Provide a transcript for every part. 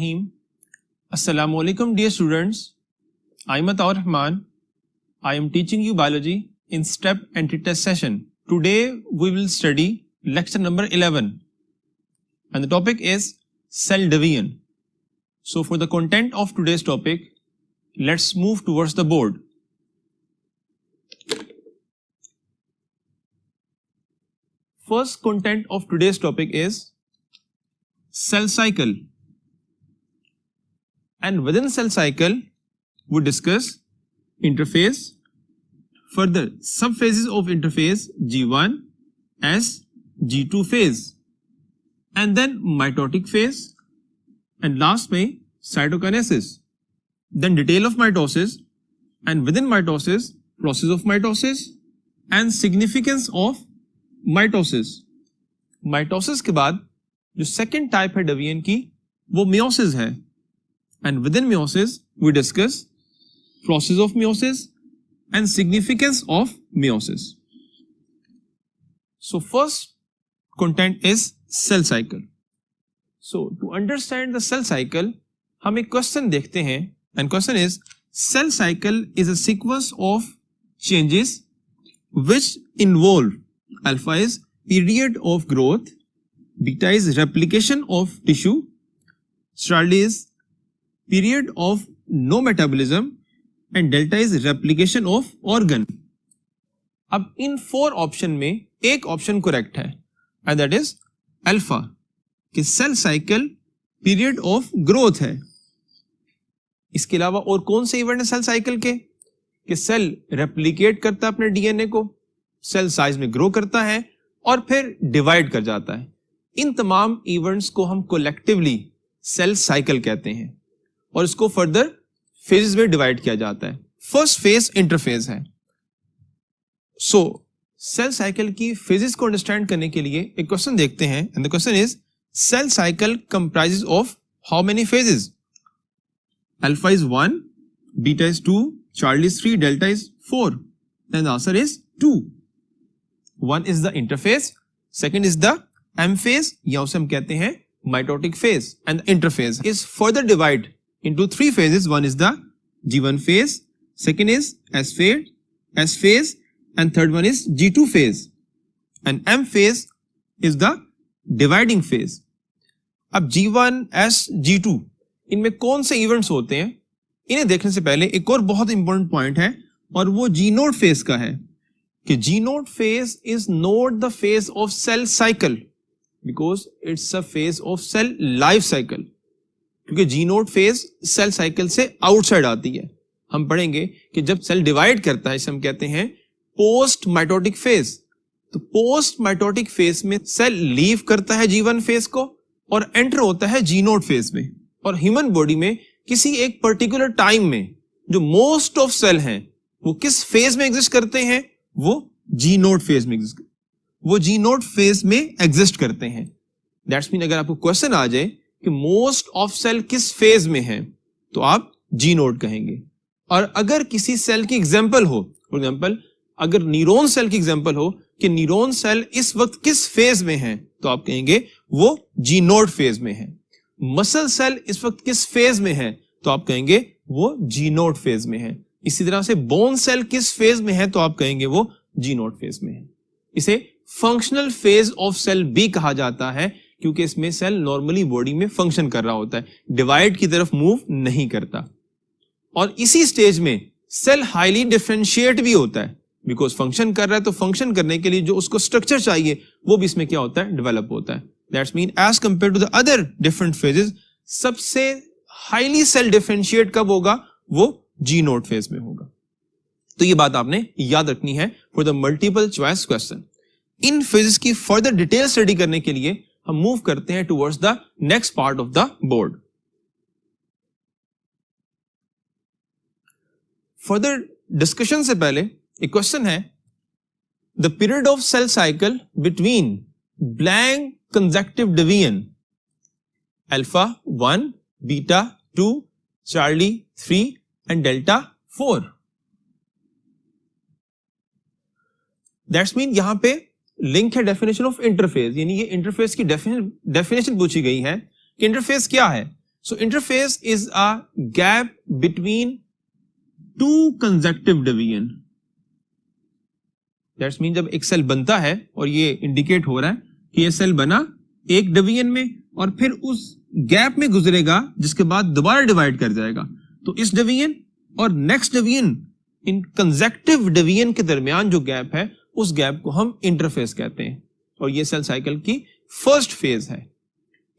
Bismillahirrahmanirrahim. Assalamu alaikum dear students. I am Ataur Rahman. I am teaching you biology in step anti-test session. Today we will study lecture number 11 and the topic is cell division. So for the content of today's topic, let's move towards the board. First content of today's topic is cell cycle, and within cell cycle we discuss interphase, further subphases of interphase G1, S, G2 phase, and then mitotic phase, and last में cytokinesis, then detail of mitosis, and within mitosis process of mitosis and significance of mitosis. Mitosis के बाद जो second type है division की वो meiosis है, and within meiosis we discuss process of meiosis and significance of meiosis. So first content is cell cycle. So to understand the cell cycle हम एक question देखते हैं, and question is cell cycle is a sequence of changes which involve alpha is period of growth, beta is replication of tissue, Charlie is period of no metabolism, and delta is replication of organ. अब इन 4 option में एक option correct है, and that is alpha, कि cell cycle period of growth है. इसके अलावा और कौन से इवेंट है सेल साइकिल के, कि सेल रेप्लिकेट करता है अपने डीएनए को, सेल साइज में ग्रो करता है और फिर डिवाइड कर जाता है. इन तमाम इवेंट्स को हम कोलेक्टिवली सेल साइकिल कहते हैं और इसको फर्दर फेजेस में डिवाइड किया जाता है. फर्स्ट फेज इंटरफेज है. सो सेल साइकिल की फेजेस को अंडरस्टैंड करने के लिए एक क्वेश्चन देखते हैं, and the question is cell cycle comprises of how many phases. Alpha is 1, beta is 2, Charlie is 3, delta is 4. Then the answer is 2. 1 is the interphase, second is the M phase, या उसे हम कहते हैं mitotic phase, and the interphase is further divided into 3 phases. One is the G1 phase, second is S phase, and third one is G2 phase, and M phase is the dividing phase. अब G1, S, G2 इनमें कौन से events होते हैं, इन्हें देखने से पहले एक और बहुत इंपॉर्टेंट पॉइंट है, और वो G0 phase का है, कि G0 phase is not the phase of cell cycle because it's a phase of cell life cycle. क्योंकि G0 phase सेल साइकिल से आउटसाइड आती है. हम पढ़ेंगे कि जब सेल डिवाइड करता है, इसे हम कहते हैं पोस्ट माइटोटिक फेज. तो पोस्ट माइटोटिक फेज में सेल लीव करता है G1 फेज को और एंटर होता है G0 फेज में. और ह्यूमन बॉडी में किसी एक पर्टिकुलर टाइम में जो मोस्ट ऑफ सेल हैं वो किस फेज में एग्जिस्ट करते हैं, वो G0 फेज में एग्जिस्ट करते हैं. दैट्स मीन अगर आपको क्वेश्चन आ जाए कि मोस्ट ऑफ सेल किस फेज में है, तो आप G0 कहेंगे. और अगर किसी सेल की एग्जांपल हो, फॉर एग्जांपल अगर न्यूरॉन सेल की एग्जांपल हो कि न्यूरॉन सेल इस वक्त किस फेज में है, तो आप कहेंगे वो G0 फेज में है. मसल सेल इस वक्त किस फेज में है, तो आप कहेंगे वो G0 फेज में है. इसी तरह से बोन सेल किस फेज में है, तो आप कहेंगे वो G0 फेज में है. इसे फंक्शनल फेज ऑफ सेल भी कहा जाता है, क्योंकि इसमें सेल नॉर्मली बॉडी में फंक्शन कर रहा होता है, डिवाइड की तरफ मूव नहीं करता. और इसी स्टेज में सेल हाईली डिफरेंशिएट भी होता है, बिकॉज फंक्शन कर रहा है, तो फंक्शन करने के लिए जो उसको स्ट्रक्चर चाहिए वो भी इसमें क्या होता है, डेवलप होता है. That's mean as compare to the other different phases, सबसे हाईली सेल डिफरेंशिएट कब होगा, वो G0 फेज में होगा. तो ये बात आपने याद रखनी है for the multiple choice question. इन फेजेस की फर्दर डिटेल स्टडी करने के लिए हम मूव करते हैं towards the next part of the board. Further discussion से पहले एक क्वेश्चन है, the period of cell cycle between blank consecutive division alpha 1, beta 2, Charlie 3 and delta 4. That's mean यहां पे लिंक है डेफिनेशन ऑफ इंटरफेस, यानी ये इंटरफेस की डेफिनेशन पूछी गई है कि इंटरफेस क्या है. So interphase is a gap between two consecutive division. That means जब एक सेल बनता है और ये इंडिकेट हो रहा है कि ये सेल बना एक डिवीजन में और फिर उस गैप में गुजरेगा जिसके बाद दोबारा डिवाइड कर जाएगा, तो इस डिवीजन और नेक्स्ट डिवीजन, इन कंसेक्टिव डिवीजन के दरमियान जो गैप है उस गैप को हम इंटरफेस कहते हैं और ये सेल साइकिल की फर्स्ट फेज है।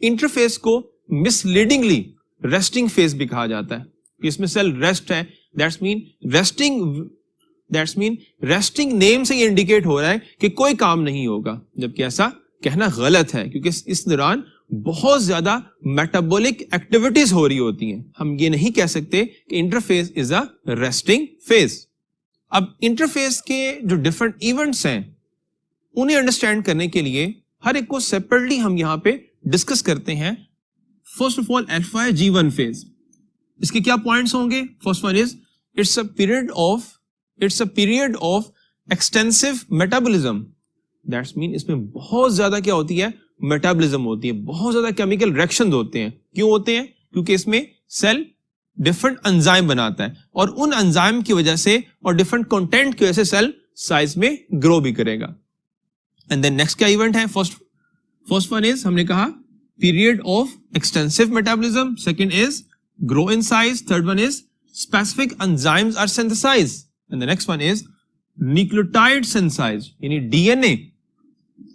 इंटरफेस को मिसलीडिंगली रेस्टिंग फेज भी कहा जाता है कि इसमें सेल रेस्ट है, दैट्स मीन रेस्टिंग नेम से ये इंडिकेट हो रहा है कि कोई काम नहीं होगा, जबकि ऐसा कहना गलत है क्योंकि इस दौरान बहुत ज्यादा मेटाबॉलिक एक्टिविटीज हो रही होती हैं। हम ये नहीं कह सकते कि interface is a resting phase. अब इंटरफेस के जो डिफरेंट इवेंट्स हैं उन्हें अंडरस्टैंड करने के लिए हर एक को सेपरेटली हम यहां पे डिस्कस करते हैं। First of all alpha G1 phase, इसके क्या पॉइंट्स होंगे? First one is it's a period of extensive metabolism. That's mean इसमें बहुत ज्यादा क्या होती है? मेटाबॉलिज्म होती है, बहुत ज्यादा केमिकल रिएक्शंस होते हैं। क्यों होते हैं? क्योंकि इसमें सेल डिफरेंट एंजाइम बनाता है और उन एंजाइम की वजह से और डिफरेंट कंटेंट की वजह से सेल साइज में ग्रो भी करेगा। एंड देन नेक्स्ट क्या इवेंट है? फर्स्ट वन इज हमने कहा period of extensive metabolism, second is grow in size, third one is specific enzymes are synthesised and the next one is nucleotide synthesise, यानी DNA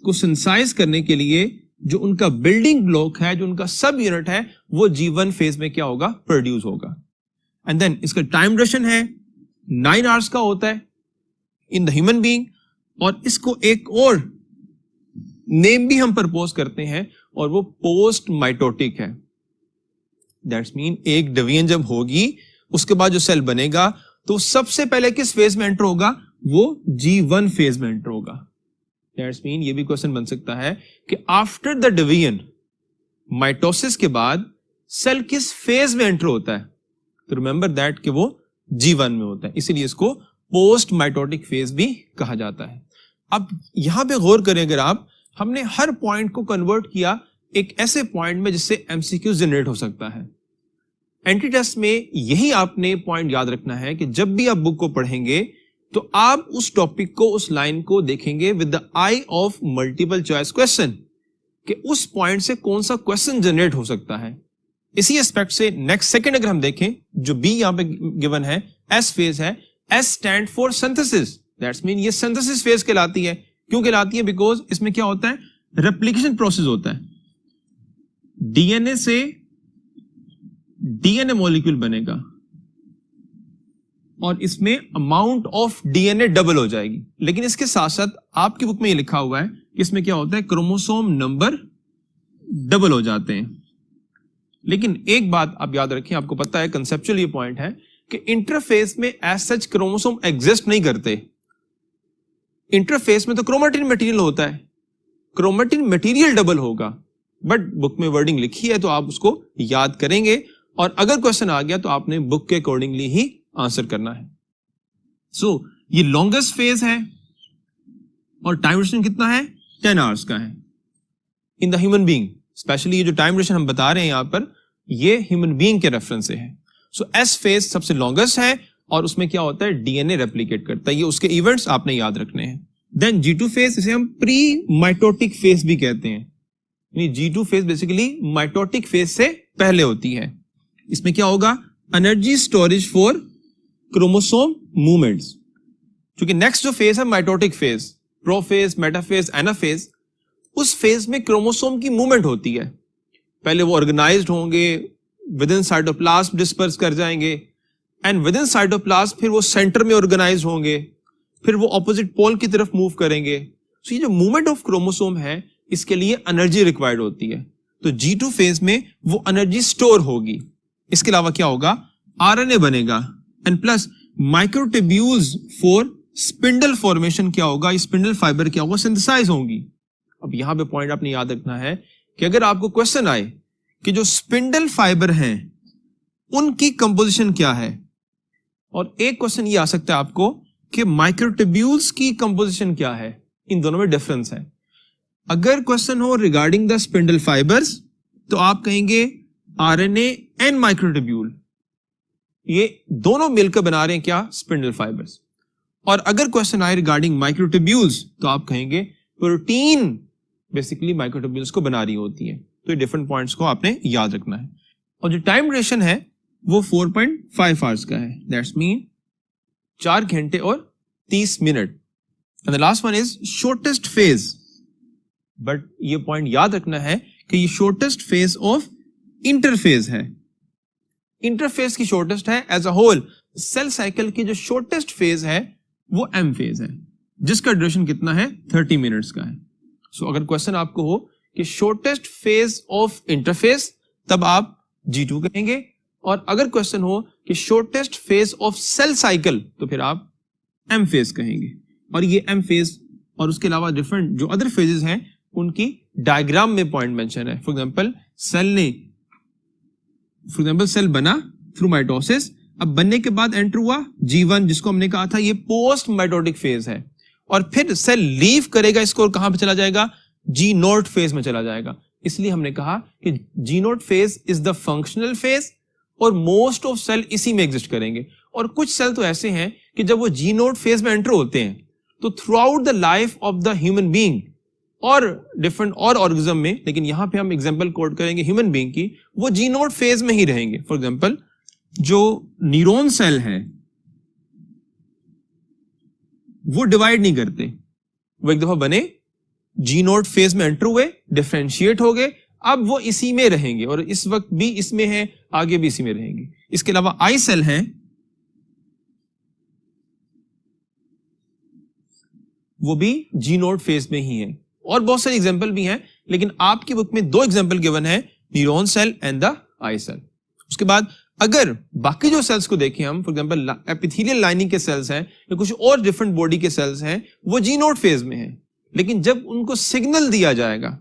को synthesise करने के लिए जो उनका बिल्डिंग ब्लॉक है, जो उनका सब यूनिट है, वो G1 फेज में क्या होगा? प्रोड्यूस होगा। एंड देन इसका टाइम ड्यूरेशन है 9 आवर्स का होता है इन द ह्यूमन बीइंग, और इसको एक और नेम भी हम प्रपोज करते हैं और वो पोस्ट माइटोटिक है। दैट्स मीन एक डिवीजन जब होगी उसके बाद जो सेल बनेगा तो सबसे पहले किस फेज में एंटर होगा? वो G1 फेज में एंटर होगा। दैट्स मीन ये भी क्वेश्चन बन सकता है कि आफ्टर द डिवीजन, माइटोसिस के बाद सेल किस फेज में एंटर होता है? तो रिमेंबर दैट कि वो G1 में होता है, इसीलिए इसको पोस्ट माइटोटिक फेज भी कहा जाता है। अब यहां पे गौर करें, अगर आप, हमने हर पॉइंट को कन्वर्ट किया एक ऐसे पॉइंट में जिससे एमसीक्यू जनरेट हो सकता है। एंट्री टेस्ट में यही आपने पॉइंट याद रखना है कि जब भी आप बुक को पढ़ेंगे तो आप उस टॉपिक को, उस लाइन को देखेंगे with the I of multiple choice question, कि उस पॉइंट से कौन सा क्वेश्चन जनरेट हो सकता है। इसी एस्पेक्ट से नेक्स्ट सेकंड अगर हम देखें, जो बी यहां पे गिवन है, एस फेज है, S stand for synthesis. That's mean ये सिंथेसिस फेज कहलाती है। क्यों कहलाती है? बिकॉज इसमें क्या होता है? रेप्लिकेशन प्रोसेस होता है। डीएनए से डीएनए मॉलिक्यूल बनेगा और इसमें अमाउंट ऑफ डीएनए डबल हो जाएगी। लेकिन इसके साथ साथ आपकी बुक में ये लिखा हुआ है कि इसमें क्या होता है? क्रोमोसोम नंबर डबल हो जाते हैं। लेकिन एक बात आप याद रखें, आपको पता है कंसेप्चुअल ये पॉइंट है कि इंटरफेस में एज सच क्रोमोसोम एग्जिस्ट नहीं करते। इंटरफेस में तो क्रोमेटिन मटेरियल होता है, क्रोमेटिन मटेरियल डबल होगा, बट बुक में वर्डिंग लिखी है तो आप उसको याद करेंगे और अगर क्वेश्चन आ गया तो आपने बुक के अकॉर्डिंगली ही आंसर करना है। सो ये लॉन्गेस्ट फेज है और टाइम ड्यूरेशन कितना है? 10 आवर्स का है in the human being. Specially ये जो टाइम ड्यूरेशन हम बता रहे हैं यहां पर, ये ह्यूमन बीइंग के रेफरेंस से है। सो एस फेज सबसे लॉन्गेस्ट है और उसमें क्या होता है? डीएनए रेप्लिकेट करता है। ये उसके इवेंट्स आपने याद रखने हैं। देन G2 फेज, इसे हम प्री माइटोटिक फेज भी कहते हैं। यानी G2 phase basically mitotic phase से पहले होती है। इसमें क्या होगा? Energy storage for chromosome movements. क्योंकि नेक्स्ट जो फेज है mitotic phase, prophase, metaphase, anaphase, उस फेज में क्रोमोसोम की मूवमेंट होती है। पहले वो ऑर्गेनाइज्ड होंगे, विद इन साइटोप्लाज्म डिस्पर्स कर जाएंगे एंड विद इन साइटोप्लाज्म फिर वो सेंटर में ऑर्गेनाइज होंगे, फिर वो ऑपोजिट पोल की तरफ मूव करेंगे। तो ये जो मूवमेंट ऑफ क्रोमोसोम है, इसके लिए एनर्जी रिक्वायर्ड होती है। तो G2 फेज में वो एनर्जी स्टोर होगी। इसके अलावा क्या होगा? आरएनए बनेगा and plus microtubules for spindle formation क्या होगा? स्पिंडल फाइबर क्या होगा? सिंथेसाइज होंगी। अब यहां पे पॉइंट आपने याद रखना है कि अगर आपको क्वेश्चन आए कि जो स्पिंडल फाइबर हैं उनकी कंपोजिशन क्या है, और एक क्वेश्चन ये आ सकता है आपको कि माइक्रोट्यूब्यूल्स की कंपोजिशन क्या है, इन दोनों में डिफरेंस है। अगर क्वेश्चन हो रिगार्डिंग द स्पिंडल फाइबर्स तो आप कहेंगे आरएनए एंड माइक्रोट्यूब्यूल, ये दोनों मिलकर बना रहे हैं क्या? Spindle fibres. और अगर क्वेश्चन आए रिगार्डिंग माइक्रोट्यूब्यूल्स तो आप कहेंगे प्रोटीन बेसिकली माइक्रोट्यूब्यूल्स को बना रही होती है। तो ये डिफरेंट पॉइंट्स को आपने याद रखना है। और जो टाइम ड्यूरेशन है वो 4.5 आवर्स का है, दैट्स मीन 4 घंटे और 30 minute. And the last one is shortest phase, but ये पॉइंट याद रखना है कि ये शॉर्टेस्ट फेज ऑफ इंटरफेज है। इंटरफेज की शॉर्टेस्ट है, as a whole cell cycle की जो शॉर्टेस्ट फेज है वो एम फेज है, जिसका ड्यूरेशन कितना है? 30 मिनट्स का है। सो अगर क्वेश्चन आपको हो कि शॉर्टेस्ट फेज ऑफ इंटरफेज, तब आप G2 कहेंगे, और अगर क्वेश्चन हो कि shortest phase of cell cycle तो फिर आप एम फेज कहेंगे। और ये एम फेज और उसके अलावा डिफरेंट जो अदर फेजेस हैं उनकी डायग्राम में पॉइंट मेंशन है। फॉर एग्जांपल सेल बना थ्रू माइटोसिस, अब बनने के बाद एंटर हुआ G1, जिसको हमने कहा था ये पोस्ट माइटोटिक फेज है, और फिर सेल लीव करेगा इसको और कहां पे चला जाएगा? G0 फेज में चला जाएगा। इसलिए हमने कहा कि G0 phase is the functional phase और मोस्ट ऑफ सेल इसी में एग्जिस्ट करेंगे। और कुछ सेल तो ऐसे हैं कि जब वो G0 फेज में एंटर होते हैं तो through out the life of the human being और डिफरेंट और ऑर्गेनिज्म में, लेकिन यहां पे हम एग्जांपल कोट करेंगे ह्यूमन बीइंग की, वो G0 फेज में ही रहेंगे। फॉर एग्जांपल जो न्यूरॉन सेल है वो डिवाइड नहीं करते, वो एक दफा बने G0 फेज में एंटर हुए, डिफरेंशिएट हो गए, अब वो इसी में रहेंगे और इस वक्त भी इसमें है, आगे भी इसी में रहेंगे। इसके अलावा आई सेल है, वो भी G0 फेज में ही है। और बहुत सारे एग्जांपल भी हैं, लेकिन आपकी बुक में 2 एग्जांपल गिवन है, neuron cell and the eye cell. उसके बाद अगर बाकी जो सेल्स को देखें हम, फॉर एग्जांपल एपिथेलियल लाइनिंग के सेल्स हैं या कुछ और डिफरेंट बॉडी के सेल्स हैं, वो G0 फेज में है, लेकिन जब उनको सिग्नल दिया जाएगा,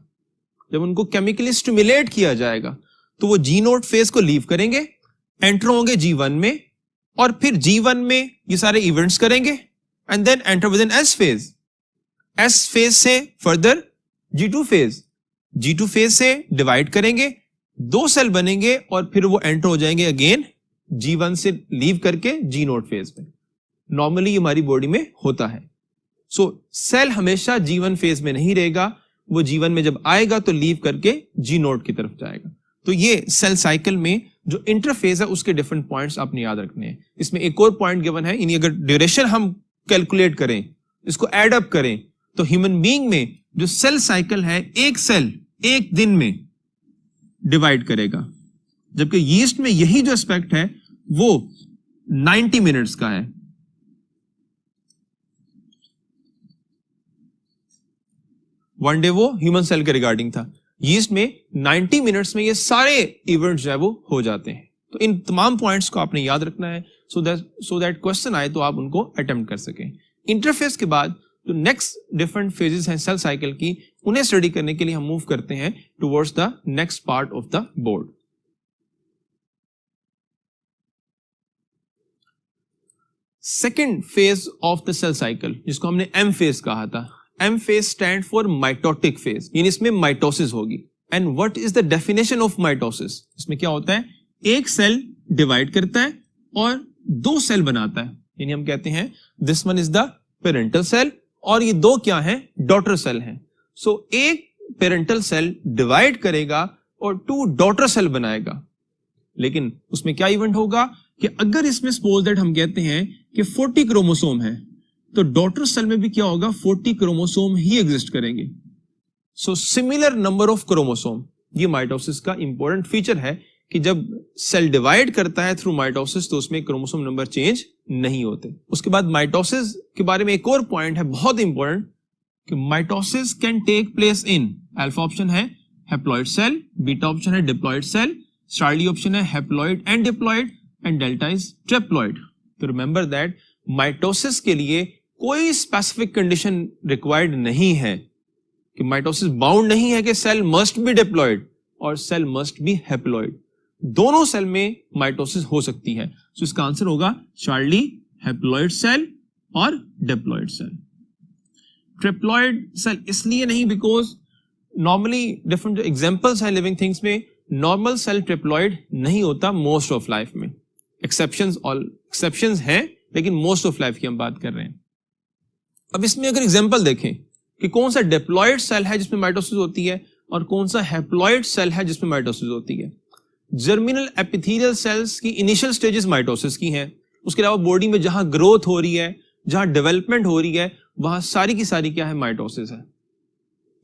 जब उनको केमिकली स्टिमुलेट किया जाएगा, तो वो G0 फेज को लीव करेंगे, एंटर होंगे G1 में, और फिर G1 में ये सारे इवेंट्स करेंगे and then enter within S phase. S phase से further G2 phase, G2 phase से डिवाइड करेंगे, 2 सेल बनेंगे और फिर वो एंटर हो जाएंगे अगेन G1 से लीव करके G0 फेज में। नॉर्मली हमारी बॉडी में होता है। सो सेल हमेशा G1 फेज में नहीं रहेगा, वो G1 में जब आएगा तो लीव करके G0 की तरफ जाएगा। तो ये सेल साइकिल में जो इंटरफेज है उसके डिफरेंट पॉइंट्स आपने याद रखने हैं। इसमें एक और पॉइंट गिवन है, यानी अगर ड्यूरेशन हम कैलकुलेट करें, इसको एड अप करें, तो ह्यूमन बीइंग में जो सेल साइकिल है, एक सेल 1 दिन में डिवाइड करेगा, जबकि यीस्ट में यही जो एस्पेक्ट है वो 90 मिनट्स का है। वन डे वो ह्यूमन सेल के रिगार्डिंग था, यीस्ट में 90 मिनट्स में ये सारे इवेंट्स जो है वो हो जाते हैं। तो इन तमाम पॉइंट्स को आपने याद रखना है, सो दैट क्वेश्चन आए तो आप उनको अटेम्प्ट कर सकें। इंटरफेस के बाद जो नेक्स्ट डिफरेंट फेजेस हैं सेल साइकिल की, उन्हें स्टडी करने के लिए हम मूव करते हैं towards the next part of the board. Second phase of the cell cycle, जिसको हमने एम फेज कहा था। M phase stand for mitotic phase, यानी इसमें माइटोसिस होगी। And what is the definition of mitosis? इसमें क्या होता है? एक सेल डिवाइड करता है और 2 सेल बनाता है, यानी हम कहते हैं this one is the parental cell और ये 2 क्या है? डॉटर सेल हैं। सो एक पेरेंटल सेल डिवाइड करेगा और 2 डॉटर सेल बनाएगा, लेकिन उसमें क्या इवेंट होगा कि अगर इसमें सपोज दैट हम कहते हैं कि 40 क्रोमोसोम है, तो डॉटर सेल में भी क्या होगा? 40 क्रोमोसोम ही एग्जिस्ट करेंगे। So similar number of chromosome, ये माइटोसिस का इंपॉर्टेंट फीचर है कि जब सेल डिवाइड करता है थ्रू माइटोसिस तो उसमें क्रोमोसोम नंबर चेंज नहीं होते। उसके बाद माइटोसिस के बारे में एक और पॉइंट है बहुत इंपॉर्टेंट कि mitosis can take place in, alpha option है हैप्लॉइड सेल, बीटा ऑप्शन है डिप्लॉइड सेल, चार्ली ऑप्शन है haploid and diploid, and delta is triploid. तो रिमेंबर दैट माइटोसिस के लिए कोई स्पेसिफिक कंडीशन रिक्वायर्ड नहीं है, कि माइटोसिस बाउंड नहीं है कि सेल मस्ट बी डिप्लॉइड और सेल मस्ट बी हैप्लॉइड। दोनों सेल में माइटोसिस हो सकती है। तो इसका आंसर होगा चार्ली, हैप्लॉइड सेल और डिप्लॉइड सेल। ट्रिप्लॉइड सेल इसलिए नहीं बिकॉज नॉर्मली डिफरेंट जो एग्जांपल्स हैं लिविंग थिंग्स में, नॉर्मल सेल ट्रिप्लॉइड नहीं होता मोस्ट ऑफ लाइफ में, एक्सेप्शंस हैं, लेकिन मोस्ट ऑफ लाइफ की हम बात कर रहे हैं। अब इसमें अगर एग्जांपल देखें कि कौन सा डिप्लॉइड सेल है जिसमें माइटोसिस होती है और कौन सा हैप्लॉइड सेल है जिसमें माइटोसिस होती है। जर्मिनल एपिथेलियल सेल्स की इनिशियल स्टेजेस माइटोसिस की हैं, उसके अलावा बॉडी में जहां ग्रोथ हो रही है, जहां डेवलपमेंट हो रही है, वहां सारी की सारी क्या है, माइटोसिस है।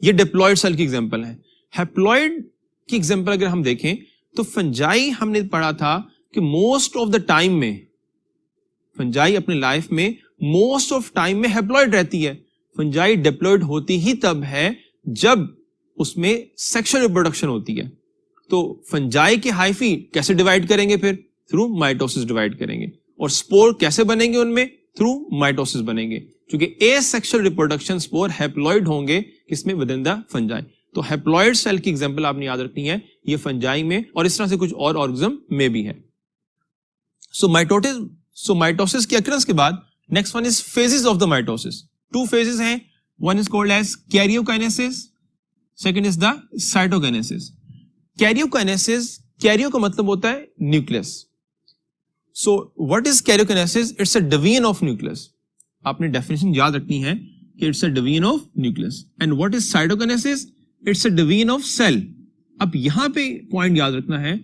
ये डिप्लॉइड सेल की एग्जांपल है। हैप्लॉइड की एग्जांपल अगर हम देखें तो फंजाई हमने पढ़ा था कि मोस्ट ऑफ द टाइम में फंजाई अपने लाइफ में मोस्ट ऑफ टाइम में हैप्लॉइड रहती है। फंजाई डिप्लॉइड होती ही तब है जब उसमें सेक्सुअल रिप्रोडक्शन होती है। तो फंजाई के हाइफी कैसे डिवाइड करेंगे, फिर थ्रू माइटोसिस डिवाइड करेंगे। और स्पोर कैसे बनेंगे उनमें, थ्रू माइटोसिस बनेंगे, क्योंकि एसेक्सुअल रिप्रोडक्शन स्पोर हैप्लॉइड होंगे किसमें, विद इन द फंजाई। तो हैप्लॉइड सेल की एग्जांपल आपने याद रखनी है, ये फंजाई में और इस तरह से कुछ और ऑर्गेनिज्म में भी है। सो माइटोसिस की अकरेंस के बाद next one is phases of the mitosis. 2 phases हैं, one is called as karyokinesis, second is the cytokinesis. Karyokinesis, karyo का मतलब होता है nucleus. So what is karyokinesis? It's a division of nucleus. आपने definition याद रखनी है कि it's a division of nucleus. And what is cytokinesis? It's a division of cell. अब यहां पे पॉइंट याद रखना है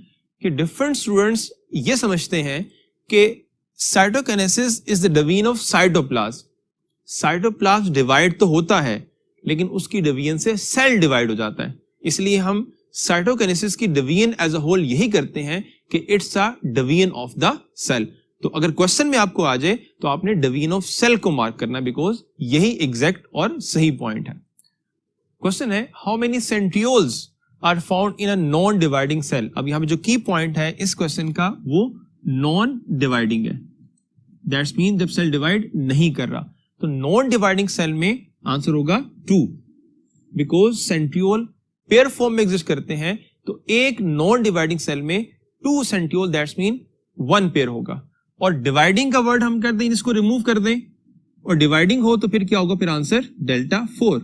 कि डिफरेंट स्टूडेंट्स ये समझते हैं कि cytokinesis is the division of cytoplasm. Cytoplasm divide तो होता है, लेकिन उसकी डिवीजन से सेल डिवाइड हो जाता है। इसलिए हम साइटोकाइनेसिस की डिवीजन एज अ होल यही करते हैं कि it's a division of the cell. तो अगर क्वेश्चन में आपको आ जाए तो आपने डिवीजन ऑफ सेल को मार्क करना, बिकॉज यही एग्जैक्ट और सही पॉइंट है। क्वेश्चन है, how many centrioles are found in a non dividing cell. अब यहां पे जो की पॉइंट है इस क्वेश्चन का, वो नॉन डिवाइडिंग है। दैट्स मीन जब सेल डिवाइड नहीं कर रहा, तो नॉन डिवाइडिंग सेल में आंसर होगा 2, बिकॉज सेंट्रियोल पेयर फॉर्म में एग्जिस्ट करते हैं। तो एक नॉन डिवाइडिंग सेल में 2 सेंट्रियोल, दैट्स मीन 1 पेयर होगा। और डिवाइडिंग का वर्ड हम कर दें, इसको रिमूव कर दें और डिवाइडिंग हो तो फिर क्या होगा, फिर आंसर डेल्टा 4।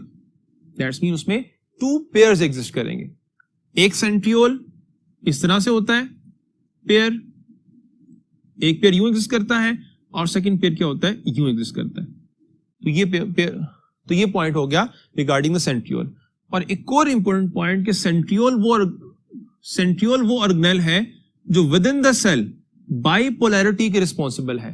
दैट्स मीन उसमें 2 पेयर्स एग्जिस्ट करेंगे। एक सेंट्रियोल इस तरह से होता है पेयर, एक पेयर यूं एग्जिस्ट करता है और सेकंड पेयर क्या होता है, यूं एग्जिस्ट करता है। तो ये पॉइंट हो गया रिगार्डिंग द सेंट्रियोल। और एक और इंपॉर्टेंट पॉइंट कि सेंट्रियोल वो ऑर्गेनेल है जो within the cell bipolarity के रिस्पॉन्सिबल है।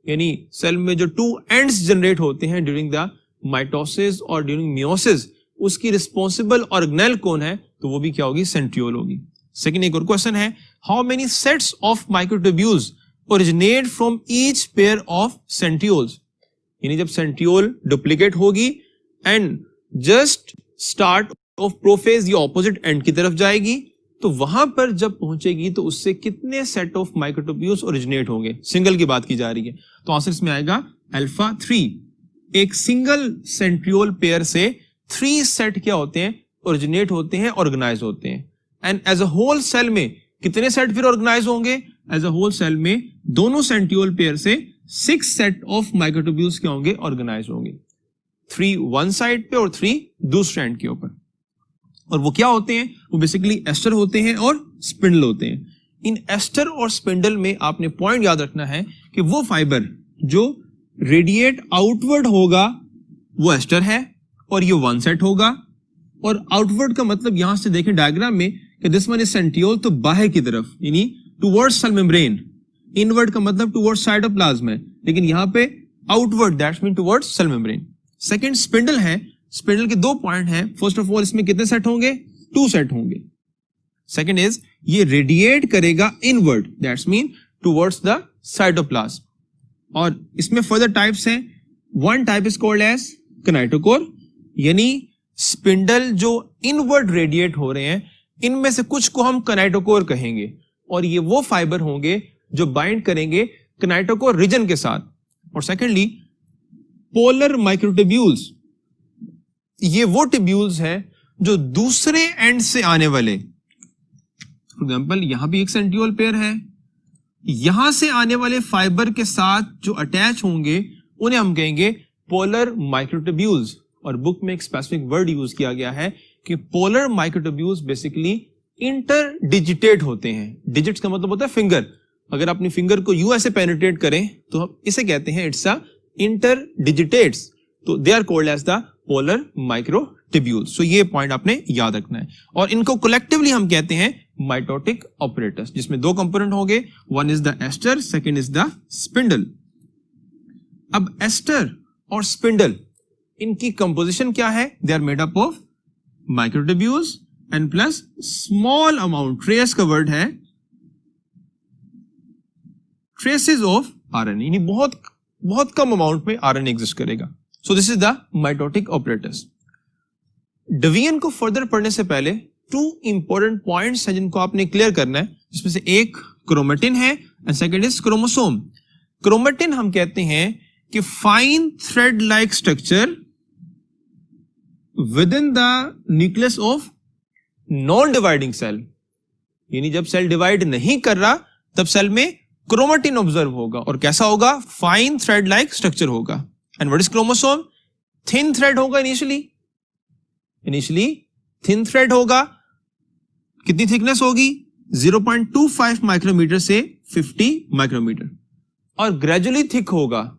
यानी सेल में जो 2 एंड्स जनरेट होते हैं ड्यूरिंग द माइटोसिस और ड्यूरिंग मियोसिस, उसकी रिस्पॉन्सिबल ऑर्गेनेल कौन है, तो वो भी क्या होगी, सेंट्रियोल होगी। सेकंड एक और क्वेश्चन है, how many sets of microtubules originate from each pair of centrioles. यानी जब सेंट्रियोल डुप्लीकेट होगी and just start of prophase या ऑपोजिट एंड की तरफ जाएगी, तो वहां पर जब पहुंचेगी तो उससे कितने सेट ऑफ माइक्रोट्यूब्यूल्स ओरिजिनेट होंगे, सिंगल की बात की जा रही है। तो आंसर इसमें आएगा अल्फा 3। एक सिंगल सेंट्रियोल पेयर से 3 सेट क्या होते हैं, ओरिजिनेट होते हैं, ऑर्गेनाइज होते हैं। And as a whole cell में कितने सेट फिर ऑर्गेनाइज होंगे, एज अ होल सेल में दोनों सेंट्रियोल पेयर से 6 सेट ऑफ माइक्रोट्यूब्यूल्स क्या होंगे, ऑर्गेनाइज होंगे। 3 वन साइड पे और 3 दूसरे एंड के ऊपर। और वो क्या होते हैं, वो बेसिकली एस्टर होते हैं और स्पिंडल होते हैं। इन एस्टर और स्पिंडल में आपने पॉइंट याद रखना है कि वो फाइबर जो रेडिएट आउटवर्ड होगा वो एस्टर है और ये वन सेट होगा। और आउटवर्ड का मतलब यहां से देखें डायग्राम में कि दिस वन इज सेंट्रियोल, तो बाहर की तरफ यानी टुवर्ड्स सेल मेम्ब्रेन। इनवर्ड का मतलब टुवर्ड्स साइटोप्लाज्म है, लेकिन यहां पे outward that's mean towards cell membrane. Second spindle है, स्पिंडल के 2 पॉइंट हैं। फर्स्ट ऑफ ऑल इसमें कितने सेट होंगे, 2 सेट होंगे। सेकंड इज ये रेडिएट करेगा inward, that's mean towards the cytoplasm. और इसमें फर्दर टाइप्स हैं। One type is called as kinetochore, यानी स्पिंडल जो इनवर्ड रेडिएट हो रहे हैं, इनमें से कुछ को हम किनेटोकोर कहेंगे। और ये वो फाइबर होंगे जो बाइंड करेंगे किनेटोकोर रीजन के साथ। और सेकेंडली पोलर माइक्रोट्यूब्यूल्स, ये वो ट्यूब्यूल्स हैं जो दूसरे एंड से आने वाले, फॉर एग्जांपल यहां भी एक सेंट्रियोल पेयर है, यहां से आने वाले फाइबर के साथ जो अटैच होंगे उन्हें हम कहेंगे पोलर माइक्रोट्यूब्यूल्स। और बुक में एक स्पेसिफिक वर्ड यूज किया गया है कि पोलर माइक्रोट्यूब्यूल्स बेसिकली इंटरडिजिटेट होते हैं। डिजिट्स का मतलब होता है फिंगर। अगर अपनी फिंगर को यू ऐसे पेनिट्रेट करें तो हम इसे कहते हैं इट्स अ इंटरडिजिटेट्स। तो they are called as the polar microtubules. So ये पॉइंट आपने याद रखना है। और इनको कलेक्टिवली हम कहते हैं माइटोटिक ऑपरेटर्स, जिसमें दो कंपोनेंट होंगे, one is the aster, second is the spindle. अब एस्टर और स्पिंडल, इनकी कंपोजिशन क्या है? They are made up of microtubules and plus small amount, trace का वर्ड है, ट्रेसेस ऑफ आरएनए, यानी बहुत कम अमाउंट में आरएनए एग्जिस्ट करेगा। So this is the mitotic operators. Division को फर्दर पढ़ने से पहले टू इंपॉर्टेंट पॉइंट्स हैं जिनको आपने क्लियर करना है, जिसमें से एक क्रोमेटिन है and second is chromosome. Chromatin हम कहते हैं कि fine thread like structure within the nucleus of non dividing cell, यानी जब सेल डिवाइड नहीं कर रहा तब सेल में क्रोमेटिन ऑब्जर्व होगा। और कैसा होगा? फाइन थ्रेड लाइक स्ट्रक्चर होगा। And what is chromosome? Thin thread होगा इनिशियली थिन थ्रेड होगा। कितनी थिकनेस होगी? 0.25 माइक्रोमीटर से 50 माइक्रोमीटर, और ग्रेजुअली थिक होगा।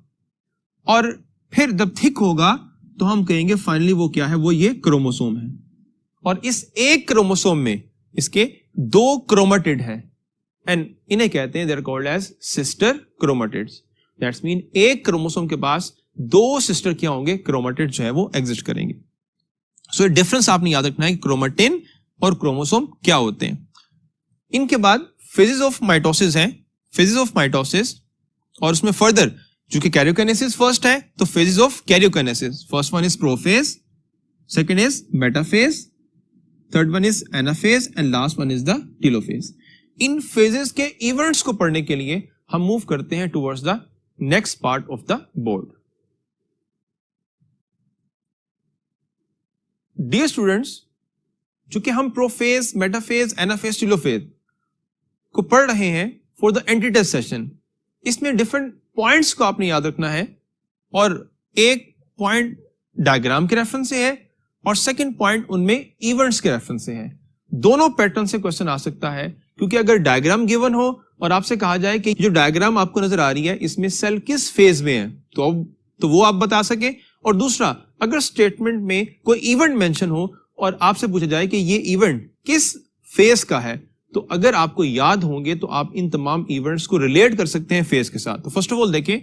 और फिर जब थिक होगा तो हम कहेंगे फाइनली वो क्या है? वो ये क्रोमोसोम है। और इस एक क्रोमोसोम में इसके दो क्रोमेटिड है एंड इन्हें कहते हैं, they are called as sister chromatids. That's mean एक क्रोमोसोम के पास दो सिस्टर क्या होंगे? क्रोमेटिड जो है वो एग्जिस्ट करेंगे। सो ये डिफरेंस आपने याद रखना है कि क्रोमेटिन और क्रोमोसोम क्या होते हैं। इनके बाद फेजेस ऑफ माइटोसिस हैं, फेजेस ऑफ माइटोसिस, और उसमें फर्दर चूंकि कैरियोकाइनेसिस फर्स्ट है तो phases of karyokinesis, first one is prophase, second is metaphase, third one is anaphase and last one is the telophase. इन फेजेस के इवेंट्स को पढ़ने के लिए हम मूव करते हैं towards the next part of the board. Dear students, चूंकि हम प्रोफेज, मेटाफेज, एनाफेज, टेलोफेज को पढ़ रहे हैं फॉर द एंटी-टेस्ट सेशन, इसमें डिफरेंट पॉइंट्स को आपने याद रखना है। और एक पॉइंट डायग्राम के रेफरेंस से है और सेकंड पॉइंट उनमें इवेंट्स के रेफरेंस से है। दोनों पैटर्न से क्वेश्चन आ सकता है, क्योंकि अगर डायग्राम गिवन हो और आपसे कहा जाए कि जो डायग्राम आपको नजर आ रही है इसमें सेल किस फेज में है, तो वो आप बता सके। और दूसरा, अगर स्टेटमेंट में कोई इवेंट मेंशन हो और आपसे पूछा जाए कि ये इवेंट किस फेज का है, तो अगर आपको याद होंगे तो आप इन तमाम इवेंट्स को रिलेट कर सकते हैं फेज के साथ। तो फर्स्ट ऑफ ऑल देखें,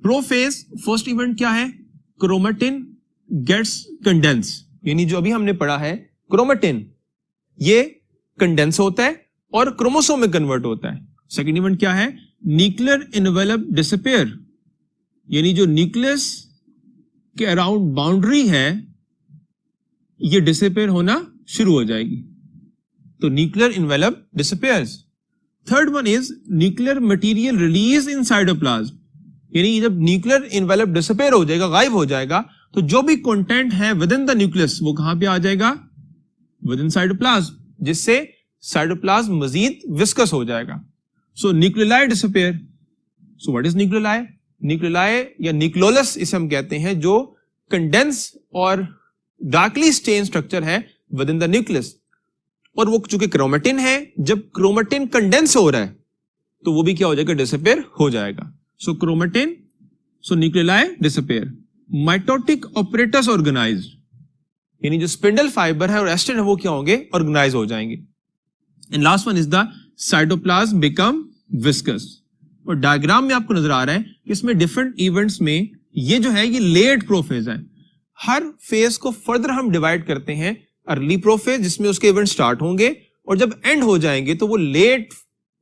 प्रोफेज फर्स्ट इवेंट क्या है? क्रोमेटिन गेट्स कंडेंस, यानी जो अभी हमने पढ़ा है क्रोमेटिन ये कंडेंस होता है और क्रोमोसोम में कन्वर्ट होता है। सेकेंड इवेंट क्या है? न्यूक्लियर एनवेलप डिसअपीयर, यानी जो न्यूक्लियस के अराउंड बाउंड्री है ये डिसअपीयर होना शुरू हो जाएगी, तो nuclear envelope disappears. Third one is nuclear material release in cytoplasm, यानी जब न्यूक्लियर एनवेलप डिसअपीयर हो जाएगा, गायब हो जाएगा, तो जो भी कंटेंट है विद इन द न्यूक्लियस वो कहां पे आ जाएगा? विद इन साइटोप्लाज्म, जिससे साइटोप्लाज्म मजीद विस्कस हो जाएगा। So nucleoli disappear. So what is nucleoli? Nucleoli या न्यूक्लियोलस इसे हम कहते हैं, जो कंडेंस और डार्कली स्टेन स्ट्रक्चर है विद इन द न्यूक्लियस। और वो चूंकि क्रोमेटिन है, जब क्रोमेटिन कंडेंस हो रहा है तो वो भी क्या हो जाएगा? डिसअपीयर हो जाएगा। So chromatin, so nucleoli disappear. Mitotic apparatus organized, यानी जो स्पिंडल फाइबर है और एस्टर है वो क्या होंगे? ऑर्गेनाइज हो जाएंगे। And last one is the cytoplasm become viscous. और डायग्राम में आपको नजर आ रहा है कि इसमें डिफरेंट इवेंट्स में ये जो है ये लेट प्रोफेज है। हर फेज को फर्दर हम डिवाइड करते हैं, अर्ली प्रोफेज जिसमें उसके इवेंट स्टार्ट होंगे और जब एंड हो जाएंगे तो वो लेट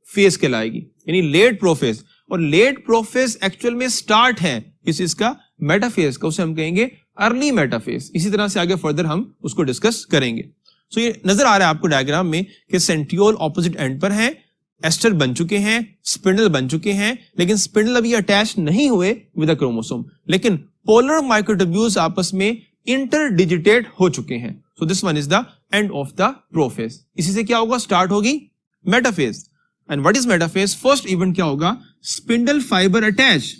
फेज कहलाएगी, यानी लेट प्रोफेज। और लेट प्रोफेज एक्चुअल में स्टार्ट है किस चीज का? मेटाफेज का, उसे हम कहेंगे अर्ली मेटाफेज। इसी तरह से आगे फर्दर हम उसको डिस्कस करेंगे। सो ये नजर आ रहा है आपको डायग्राम में कि सेंट्रियोल ऑपोजिट एंड पर है, एस्टर बन चुके हैं, स्पिंडल बन चुके हैं, लेकिन स्पिंडल अभी अटैच नहीं हुए विद द क्रोमोसोम, लेकिन पोलर माइक्रोट्यूब्यूल्स आपस में इंटरडिजिटेट हो चुके हैं। So this one is the end of the prophase. इसी से क्या होगा? स्टार्ट होगी metaphase. And what is metaphase? First event क्या होगा? स्पिंडल फाइबर अटैच,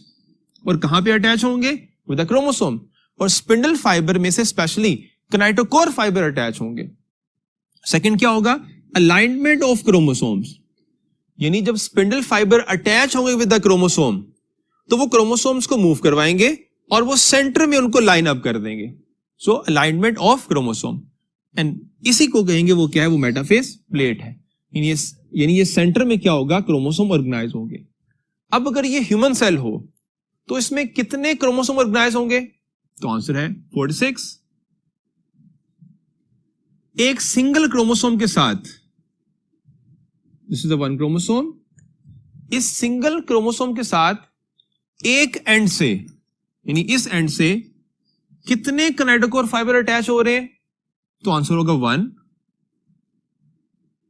और कहां पे अटैच होंगे? With the chromosome. और स्पिंडल फाइबर में से स्पेशली किनाइटोकोर फाइबर अटैच होंगे। सेकंड क्या होगा? अलाइनमेंट ऑफ क्रोमोसोम्स, यानी जब स्पिंडल फाइबर अटैच होंगे विद द क्रोमोसोम तो वो क्रोमोसोम्स को मूव करवाएंगे और वो सेंटर में उनको लाइन अप कर देंगे. सो अलाइनमेंट ऑफ क्रोमोसोम, एंड इसी को कहेंगे वो क्या है, वो मेटाफेज प्लेट है. यानी ये सेंटर में क्या होगा, क्रोमोसोम ऑर्गेनाइज होंगे. अब अगर ये ह्यूमन सेल हो तो इसमें कितने क्रोमोसोम ऑर्गेनाइज होंगे, तो आंसर है 46. एक सिंगल क्रोमोसोम के साथ, this is the one chromosome, इस सिंगल क्रोमोसोम के साथ एक एंड से, यानी इस एंड से कितने किनेटोकोर फाइबर अटैच हो रहे हैं, तो आंसर होगा 1.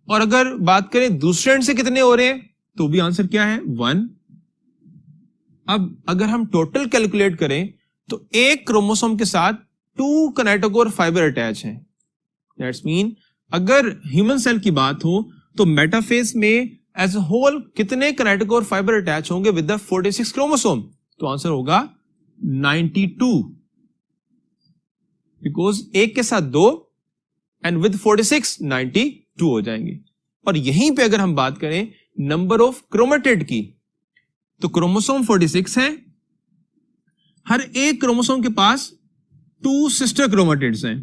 और अगर बात करें दूसरे एंड से कितने हो रहे हैं, तो भी आंसर क्या है, 1. अब अगर हम टोटल कैलकुलेट करें तो एक क्रोमोसोम के साथ 2 किनेटोकोर फाइबर अटैच हैं. दैट्स मीन अगर ह्यूमन सेल की बात हो तो मेटाफेज में एज अ होल कितने किनेटोकोर फाइबर अटैच होंगे विद द 46 क्रोमोसोम, तो आंसर होगा 92. बिकॉज एक के साथ 2 एंड विद 46 92 हो जाएंगे. और यहीं पे अगर हम बात करें नंबर ऑफ क्रोमेटिड की, तो क्रोमोसोम 46 है, हर एक क्रोमोसोम के पास 2 सिस्टर क्रोमेटिड्स हैं.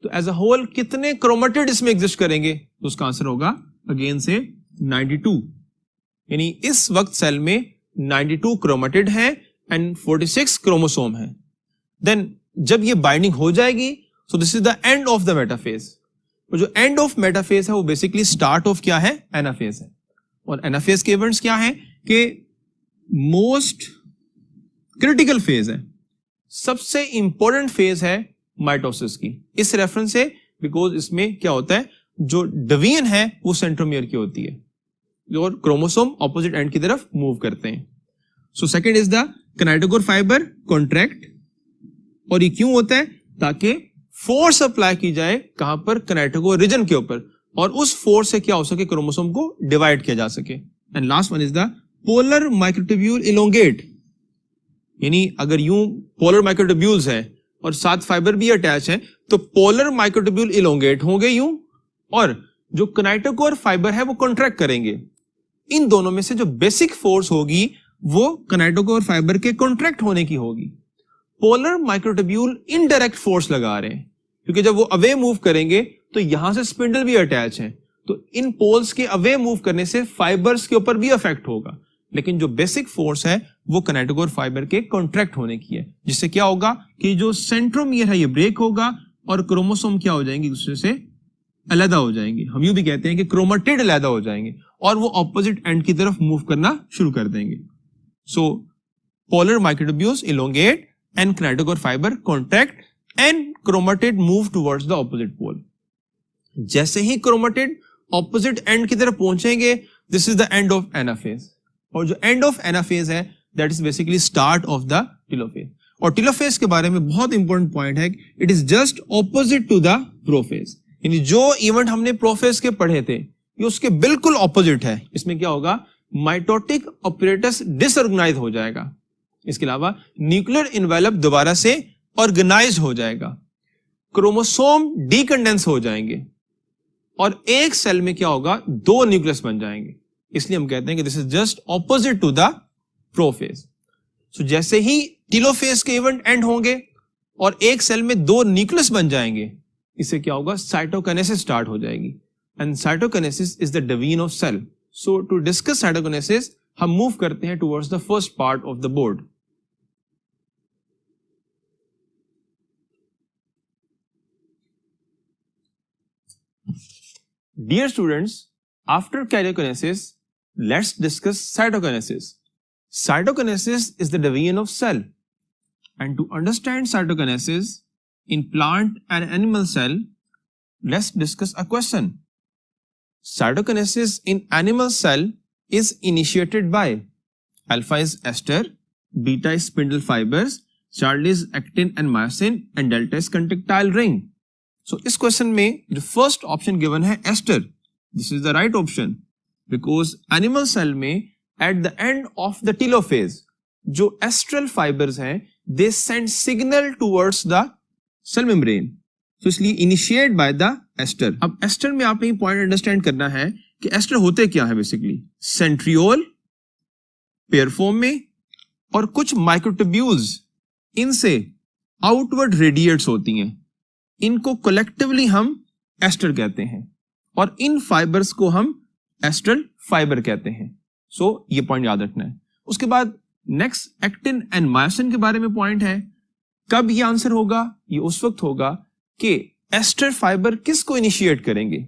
तो एज अ होल कितने क्रोमेटिड इसमें एग्जिस्ट करेंगे, तो उसका आंसर होगा अगेन से 92. यानी इस वक्त सेल में 92 क्रोमेटिड है एंड 46 क्रोमोसोम है. देन जब ये बाइंडिंग हो जाएगी, सो this is the end of the metaphase. और जो एंड ऑफ मेटाफेज है वो बेसिकली स्टार्ट ऑफ क्या है, एनाफेज है. और एनाफेज के इवेंट्स क्या है कि मोस्ट क्रिटिकल फेज है, सबसे इंपॉर्टेंट फेज है माइटोसिस की. इस रेफरेंस से, बिकॉज इसमें क्या होता है, जो डिवीजन है वो सेंट्रोमियर की होती है और क्रोमोसोम ऑपोजिट एंड की तरफ मूव करते हैं. So second is the kinetochore fibre contract. और ये क्यों होता है, ताकि फोर्स अप्लाई की जाए कहां पर, किनेटोकोर रीजन के ऊपर, और उस फोर्स से क्या हो सके, क्रोमोसोम को डिवाइड किया जा सके. And last one is the polar microtubule elongate. यानी अगर यूं पोलर माइक्रोट्यूब्यूल्स है और साथ फाइबर भी अटैच है, तो पोलर माइक्रोट्यूब्यूल इलोंगेट होंगे यूं, और जो किनेटोकोर फाइबर है वो कॉन्ट्रैक्ट करेंगे. इन दोनों में से जो बेसिक फोर्स होगी वो किनेटोकोर फाइबर के कॉन्ट्रैक्ट होने की होगी. पोलर माइक्रोट्यूब्यूल इनडायरेक्ट फोर्स लगा रहे हैं, क्योंकि जब वो अवे मूव करेंगे तो यहां से स्पिंडल भी अटैच है, तो इन पोल्स के अवे मूव करने से फाइबर्स के ऊपर भी अफेक्ट होगा. लेकिन जो बेसिक फोर्स है वो किनेटोकोर फाइबर के कॉन्ट्रैक्ट होने की है, जिससे क्या होगा कि जो सेंट्रोमियर है ये ब्रेक होगा और क्रोमोसोम क्या हो जाएंगे, दूसरे से अलग हो जाएंगे. हम यूं भी कहते हैं कि क्रोमेटिड अलग हो जाएंगे और वो ऑपोजिट एंड की तरफ मूव करना शुरू कर देंगे. So polar microtubules elongate and kinetochore fiber contract and chromatid move towards the opposite pole. जैसे ही chromatid opposite end की तरफ पहुंचेंगे, this is the end of anaphase. और जो end of anaphase है, that is basically start of the telophase. और telophase के बारे में बहुत important point है, it is just opposite to the prophase. यानी जो इवेंट हमने प्रोफेज के पढ़े थे, ये उसके बिल्कुल ऑपोजिट है. इसमें क्या होगा, माइटोटिक ऑपरेटस डिसऑर्गेनाइज हो जाएगा. इसके अलावा न्यूक्लियर इन्वेलप दोबारा से ऑर्गेनाइज हो जाएगा, क्रोमोसोम डीकंडेंस हो जाएंगे और एक सेल में क्या होगा, 2 न्यूक्लियस बन जाएंगे. इसलिए हम कहते हैं कि this is just opposite to the prophase. So जैसे ही टेलोफेज के इवेंट एंड होंगे और एक सेल में 2 न्यूक्लियस बन जाएंगे, इससे क्या होगा, साइटोकाइनेसिस स्टार्ट हो जाएगी. And cytokinesis is the division of cell. So to discuss cytokinesis हम मूव करते हैं towards the first part of the board. Dear students, after karyokinesis, let's discuss cytokinesis. Cytokinesis is the division of cell. And to understand cytokinesis in plant and animal cell, let's discuss a question. Cytokinesis in animal cell is initiated by alpha is ester, beta is spindle fibers, Charlie is actin and myosin, and delta is contractile ring. So इस question में जो first option given है aster, this is the right option, because animal cell में at the end of the telophase जो astral fibres हैं, they send signal towards the cell membrane. तो इसलिए initiate by the aster. अब aster में आपने ये पॉइंट अंडरस्टैंड करना है कि एस्टर होते क्या है बेसिकली, सेंट्रियोल पेयर फॉर्म में और कुछ माइक्रोट्यूब्यूल्स इनसे आउटवर्ड रेडिएट्स होती हैं, इनको कलेक्टिवली हम एस्टर कहते हैं और इन फाइबर्स को हम एस्ट्रल फाइबर कहते हैं। सो ये पॉइंट याद रखना है। उसके बाद नेक्स्ट एक्टिन एंड मायोसिन के बारे में पॉइंट है। कब ये आंसर होगा, ये उस वक्त होगा कि एस्टर फाइबर किसको इनिशिएट करेंगे,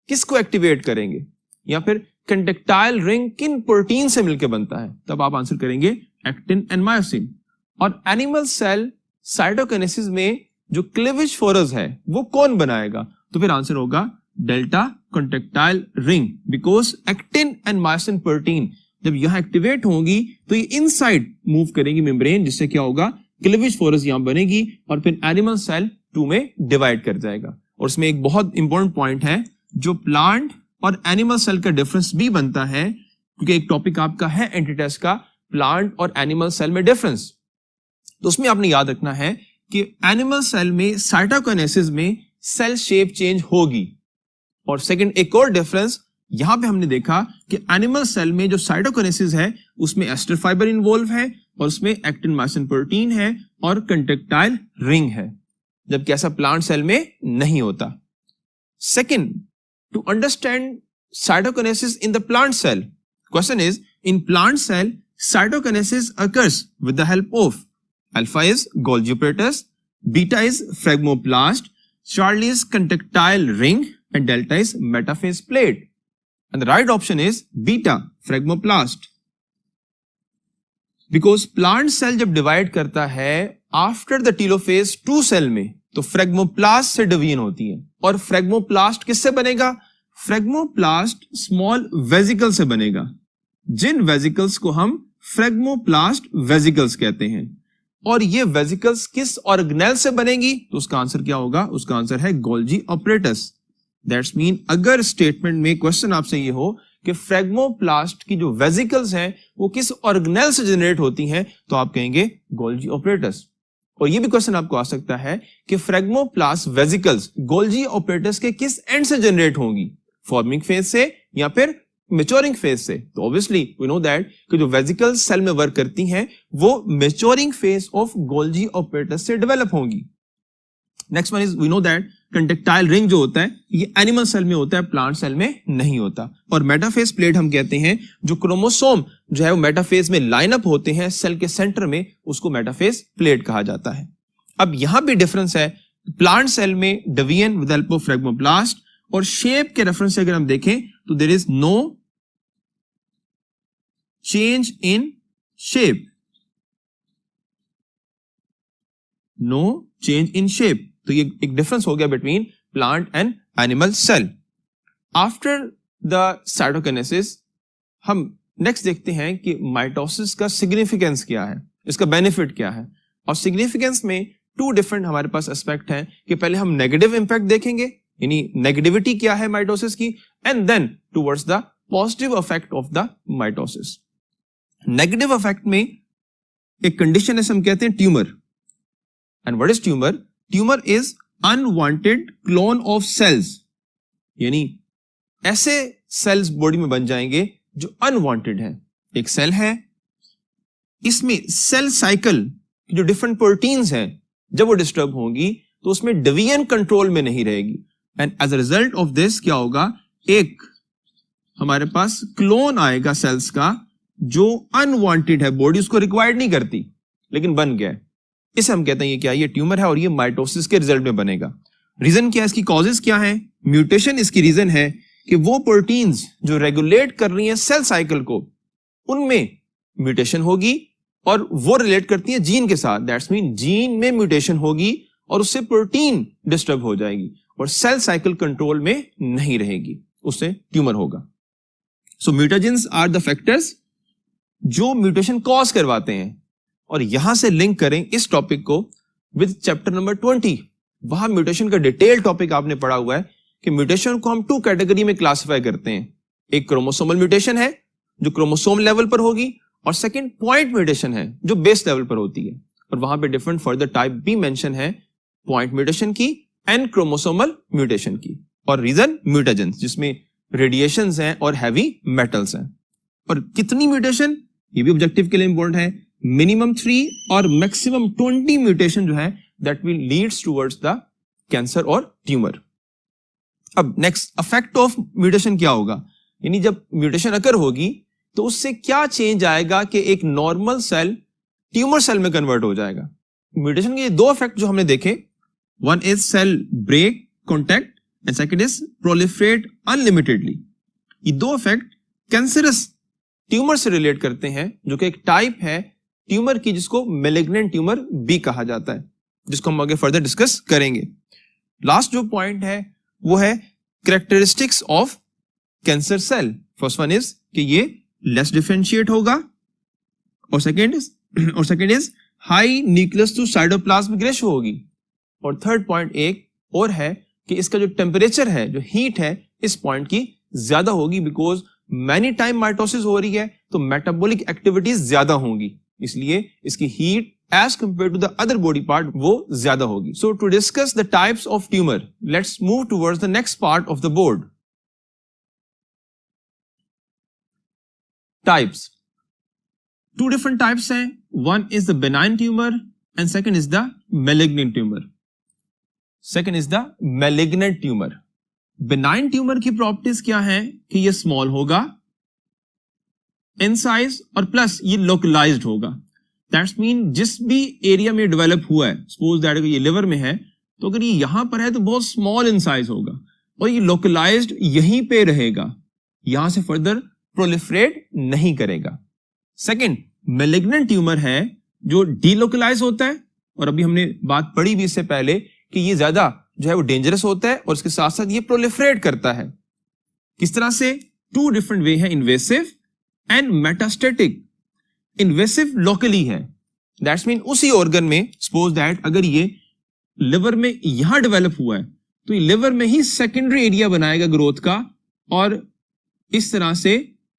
किसको एक्टिवेट करेंगे, या फिर कंडक्टाइल रिंग किन प्रोटीन से मिलकर बनता है, तब आप आंसर करेंगे एक्टिन एंड मायोसिन। और एनिमल सेल साइटोकिनेसिस में जो क्लीवेज फोरस है वो कौन बनाएगा, तो फिर आंसर होगा delta contractile ring, because actin and myosin protein जब यहां एक्टिवेट होंगी तो ये इनसाइड मूव करेंगी मेम्ब्रेन, जिससे क्या होगा, क्लीवेज फोरस यहां बनेगी और फिर एनिमल सेल 2 में डिवाइड कर जाएगा। और उसमें एक बहुत इंपॉर्टेंट पॉइंट है, जो प्लांट और एनिमल सेल का डिफरेंस भी बनता है, क्योंकि एक टॉपिक आपका है एंटीटेस्ट का, प्लांट और एनिमल सेल में डिफरेंस। तो उसमें आपने याद रखना है कि एनिमल सेल में साइटोकिनेसिस में सेल शेप चेंज होगी। और सेकंड एक और डिफरेंस यहां पे हमने देखा कि एनिमल सेल में जो साइटोकिनेसिस है उसमें एस्टर फाइबर इन्वॉल्व है और उसमें एक्टिन मायोसिन प्रोटीन है और कंडक्टाइल रिंग है, जबकि ऐसा प्लांट सेल में नहीं होता। Second, to understand cytokinesis in the plant cell, question is in plant cell cytokinesis occurs with the help of alpha is Golgi apparatus, beta is phragmoplast, Charlie is contractile ring and delta is metaphase plate. And the right option is beta, phragmoplast. Because plant cell जब divide करता है after the telophase 2 cell में, तो phragmoplast से division होती है। और phragmoplast किससे बनेगा, phragmoplast small vesicle से बनेगा, जिन vesicles को हम phragmoplast vesicles कहते हैं। और ये वेसिकल्स किस ऑर्गेनेल से बनेगी, तो उसका आंसर क्या होगा, उसका आंसर है गोल्जी ऑपरेटस। दैट्स मीन अगर स्टेटमेंट में क्वेश्चन आपसे ये हो कि फ्रेगमोप्लास्ट की जो वेसिकल्स हैं वो किस ऑर्गेनेल से जनरेट होती हैं, तो आप कहेंगे गोल्जी ऑपरेटस। और ये भी क्वेश्चन आपको आ सकता है कि फ्रेगमोप्लास्ट वेसिकल्स गोल्जी ऑपरेटस के किस एंड से जनरेट होंगी, फॉर्मिंग फेज से या फिर मेच्योरिंग फेज से। तो ऑब्वियसली वी नो दैट कि जो वेसिकल्स सेल में वर्क करती हैं वो maturing phase of Golgi apparatus से डेवलप होंगी। Next one is we know that contractile ring जो होता है ये एनिमल सेल में होता है, प्लांट सेल में नहीं होता। और मेटाफेज प्लेट हम कहते हैं जो क्रोमोसोम जो है वो मेटाफेज में लाइन अप होते हैं सेल के सेंटर में, उसको मेटाफेज प्लेट कहा जाता है। अब यहां भी डिफरेंस है, प्लांट सेल में division with help of phragmoplast, और शेप के रेफरेंस से अगर हम देखें तो there is no change in shape, no change in shape. तो ये एक डिफरेंस हो गया between plant and animal cell. After the cytokinesis हम नेक्स्ट देखते हैं कि माइटोसिस का सिग्निफिकेंस क्या है, इसका बेनिफिट क्या है। और सिग्निफिकेंस में 2 डिफरेंट हमारे पास एस्पेक्ट हैं कि पहले हम नेगेटिव इंपैक्ट देखेंगे, यानी नेगेटिविटी क्या है माइटोसिस की, and then towards the positive effect of the mitosis. Negative effect में एक कंडीशन है, हम कहते हैं tumour. And what is tumour? Tumour is unwanted clone of cells, यानी ऐसे सेल्स बॉडी में बन जाएंगे जो अनवांटेड है। एक सेल है, इसमें सेल साइकिल की जो डिफरेंट प्रोटीन्स हैं जब वो डिस्टर्ब होंगी तो उसमें डिवीजन कंट्रोल में नहीं रहेगी, and as a result of this क्या होगा, एक हमारे पास क्लोन आएगा सेल्स का जो अनवांटेड है, बॉडी उसको रिक्वायर्ड नहीं करती लेकिन बन गया। इसे हम कहते हैं ये क्या, ये ट्यूमर है और ये माइटोसिस के रिजल्ट में बनेगा। रीजन क्या है, इसकी कॉजेस क्या है? म्यूटेशन इसकी रीजन है कि वो प्रोटीन्स जो रेगुलेट कर रही हैं सेल साइकिल को, उनमें म्यूटेशन होगी और वो रिलेट करती है जीन के साथ। दैट्स मीन जीन में म्यूटेशन होगी और उससे प्रोटीन डिस्टर्ब हो जाएगी और सेल साइकिल कंट्रोल में नहीं रहेगी, उससे ट्यूमर होगा। सो म्यूटेजेंस आर द फैक्टर्स जो म्यूटेशन कॉज करवाते हैं। और यहां से लिंक करें इस टॉपिक को विद चैप्टर नंबर 20, वहां म्यूटेशन का डिटेल टॉपिक आपने पढ़ा हुआ है कि म्यूटेशन को हम 2 कैटेगरी में क्लासिफाई करते हैं। एक क्रोमोसोमल म्यूटेशन है जो क्रोमोसोम लेवल पर होगी, और सेकंड पॉइंट म्यूटेशन है जो बेस लेवल पर होती है। और वहां पे डिफरेंट फर्दर टाइप भी मेंशन है, पॉइंट म्यूटेशन की एंड क्रोमोसोमल म्यूटेशन की। और रीजन म्यूटेजेंस, जिसमें रेडिएशंस हैं और हैवी मेटल्स हैं। और कितनी म्यूटेशन, ये भी ऑब्जेक्टिव के लिए इंपॉर्टेंट है, मिनिमम 3 और मैक्सिमम 20 म्यूटेशन जो है that will leads towards the cancer और ट्यूमर। अब नेक्स्ट इफेक्ट ऑफ म्यूटेशन क्या होगा, यानी जब म्यूटेशन अकर होगी तो उससे क्या चेंज आएगा कि एक नॉर्मल सेल ट्यूमर सेल में कन्वर्ट हो जाएगा। म्यूटेशन के दो इफेक्ट जो हमने देखे, one is cell break contact and second is proliferate unlimitedly. ये दो इफेक्ट कैंसरस ट्यूमर से रिलेट करते हैं, जो कि एक टाइप है ट्यूमर की जिसको मैलिग्नेंट ट्यूमर भी कहा जाता है, जिसको हम आगे फर्दर डिस्कस करेंगे। लास्ट जो पॉइंट है वो है characteristics of cancer cell. First one is कि ये लेस डिफरेंशिएट होगा, और second is high nucleus to cytoplasmic ratio होगी, और थर्ड पॉइंट एक और है कि इसका जो टेम्परेचर है, जो हीट है, इस पॉइंट की ज्यादा होगी, बिकॉज मैनी टाइम माइटोसिस हो रही है तो मेटाबॉलिक एक्टिविटीज ज्यादा होंगी, इसलिए इसकी heat as compared to the other body part वो ज्यादा होगी। So to discuss the types of tumor, let's move towards the next part of the board. Types. Two different types हैं, one is the benign tumor and second is the malignant tumor. Benign tumor की properties क्या है कि ये small होगा in size और plus ये localised होगा। दैट्स मीन जिस भी एरिया में डेवलप हुआ है, सपोज दैट ये लिवर में है, तो अगर ये यहां पर है तो बहुत स्मॉल इन साइज होगा और ये लोकलाइज्ड यहीं पे रहेगा, यहां से फर्दर प्रोलिफरेट नहीं करेगा। सेकंड, मैलिग्नेंट ट्यूमर है जो डीलोकलाइज होता है, और अभी हमने बात पढ़ी भी इससे पहले कि ये ज्यादा जो है वो डेंजरस होता है और इसके साथ साथ ये प्रोलिफरेट करता है। किस तरह से? टू डिफरेंट वे है, invasive and metastatic. Invasive locally है, दैट्स मीन उसी ऑर्गन में, सपोज दैट अगर ये लिवर में यहां डेवलप हुआ है तो ये लिवर में ही सेकेंडरी एरिया बनाएगा ग्रोथ का और इस तरह से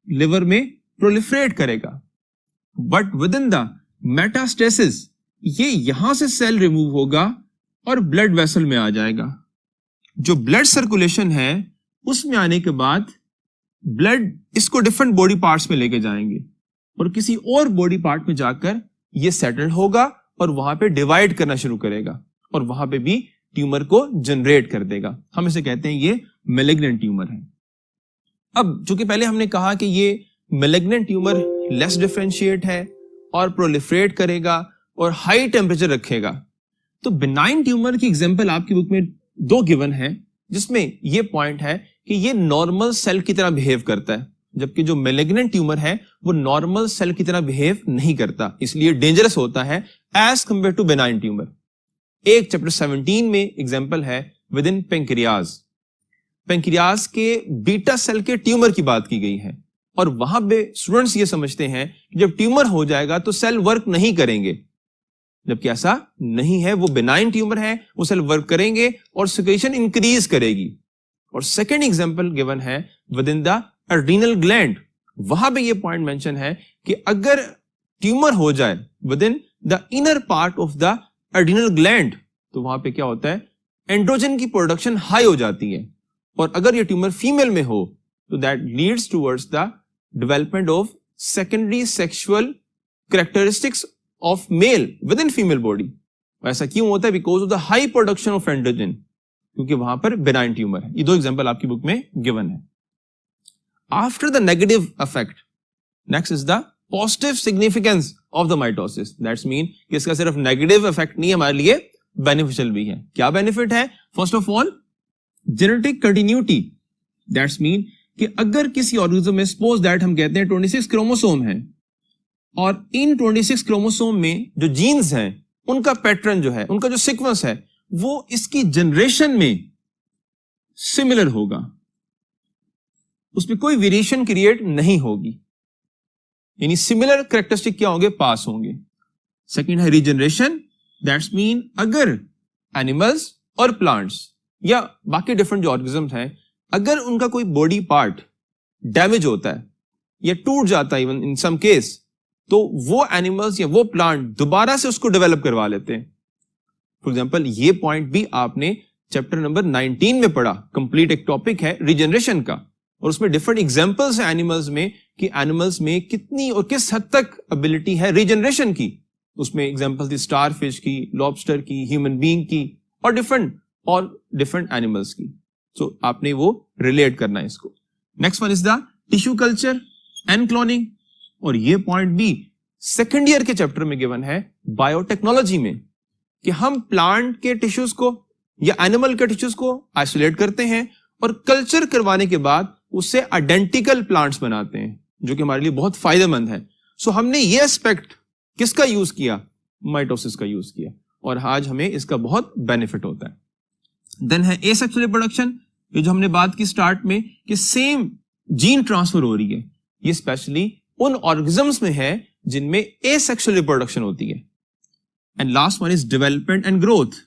लिवर में प्रोलिफरेट करेगा। But with in the metastasis ये यहां से सेल रिमूव होगा और ब्लड वेसल में आ जाएगा। जो ब्लड सर्कुलेशन है उसमें आने के बाद ब्लड इसको डिफरेंट बॉडी पार्ट्स में लेके जाएंगे और किसी और बॉडी पार्ट में जाकर ये सेटल होगा और वहां पे डिवाइड करना शुरू करेगा और वहां पे भी ट्यूमर को जनरेट कर देगा। हम इसे कहते हैं ये मैलिग्नेंट ट्यूमर है। अब चूंकि पहले हमने कहा कि ये मैलिग्नेंट ट्यूमर लेस डिफरेंशिएट है और प्रोलिफरेट करेगा और हाई टेम्परेचर रखेगा, तो बिनाइन ट्यूमर की एग्जांपल आपकी बुक में दो गिवन है जिसमें ये पॉइंट है कि ये नॉर्मल सेल की तरह बिहेव करता है, जबकि जो मैलिग्नेंट ट्यूमर है वो नॉर्मल सेल की तरह बिहेव नहीं करता, इसलिए डेंजरस होता है as compare to benign tumour. एक चैप्टर 17 में एग्जांपल है विद इन पेंक्रियाज। पेंक्रियाज के बीटा सेल के ट्यूमर की बात की गई है और वहां पे स्टूडेंट्स ये समझते हैं कि जब ट्यूमर हो जाएगा तो सेल वर्क नहीं करेंगे, जबकि ऐसा नहीं है। वो बेनाइन ट्यूमर है, वो सेल वर्क करेंगे और सिक्रेशन इंक्रीज करेगी। और सेकेंड एग्जांपल गिवन है within the adrenal gland. वहां पे ये पॉइंट मेंशन है कि अगर ट्यूमर हो जाए with in the inner part of the adrenal gland तो वहां पे क्या होता है, एंड्रोजन की प्रोडक्शन हाई हो जाती है और अगर ये ट्यूमर फीमेल में हो तो that leads towards the development of secondary sexual characteristics of male with in female body. ऐसा क्यों होता है? Because of the high production of androgen, क्योंकि वहां पर बेनाइन ट्यूमर है। ये दो एग्जांपल आपकी बुक में गिवन है। After the negative effect, next is the positive significance of the mitosis. That's mean कि इसका सिर्फ नेगेटिव इफेक्ट नहीं, हमारे लिए बेनिफिशियल भी है। क्या बेनिफिट है? First of all genetic continuity. That's mean कि अगर किसी ऑर्गेनिज्म में सपोज दैट हम कहते हैं 26 क्रोमोसोम है और इन 26 क्रोमोसोम में जो जीन्स हैं उनका पैटर्न जो है, उनका जो सीक्वेंस है वो इसकी जनरेशन में सिमिलर होगा, उसमें कोई वेरिएशन क्रिएट नहीं होगी, यानी सिमिलर कैरेक्टरिस्टिक क्या होंगे, पास होंगे। सेकंड है रीजनरेशन। दैट्स मीन अगर एनिमल्स और प्लांट्स या बाकी डिफरेंट जो ऑर्गेनिजम्स हैं, अगर उनका कोई बॉडी पार्ट डैमेज होता है या टूट जाता है इवन इन सम केस, तो वो एनिमल्स या वो प्लांट दोबारा से उसको डेवलप करवा लेते हैं। फॉर एग्जांपल ये पॉइंट भी आपने चैप्टर नंबर 19 में पढ़ा, कंप्लीट एक टॉपिक है रीजनरेशन का, और उसमें डिफरेंट एग्जांपल्स हैं एनिमल्स में कि एनिमल्स में कितनी और किस हद तक एबिलिटी है रीजनरेशन की। उसमें एग्जांपल थी स्टार फिश की, लॉबस्टर की, ह्यूमन बीइंग की और डिफरेंट एनिमल्स की। सो आपने वो रिलेट करना है इसको। Next one is the tissue culture and cloning, और ये पॉइंट भी सेकेंड ईयर के चैप्टर में गिवन है बायोटेक्नोलॉजी में, कि हम प्लांट के टिश्यूज को या एनिमल के टिश्यूज को आइसोलेट करते हैं और कल्चर करवाने के बाद उससे आइडेंटिकल प्लांट्स बनाते हैं, जो कि हमारे लिए बहुत फायदेमंद है। सो हमने ये एस्पेक्ट किसका यूज किया? माइटोसिस का यूज किया, और आज हमें इसका बहुत बेनिफिट होता है। देन है एसेक्सुअल रिप्रोडक्शन, ये जो हमने बात की स्टार्ट में कि सेम जीन ट्रांसफर हो रही है, ये स्पेशली उन ऑर्गेनिजम्स में है जिनमें एसेक्सुअल रिप्रोडक्शन होती है। And last one is development and growth.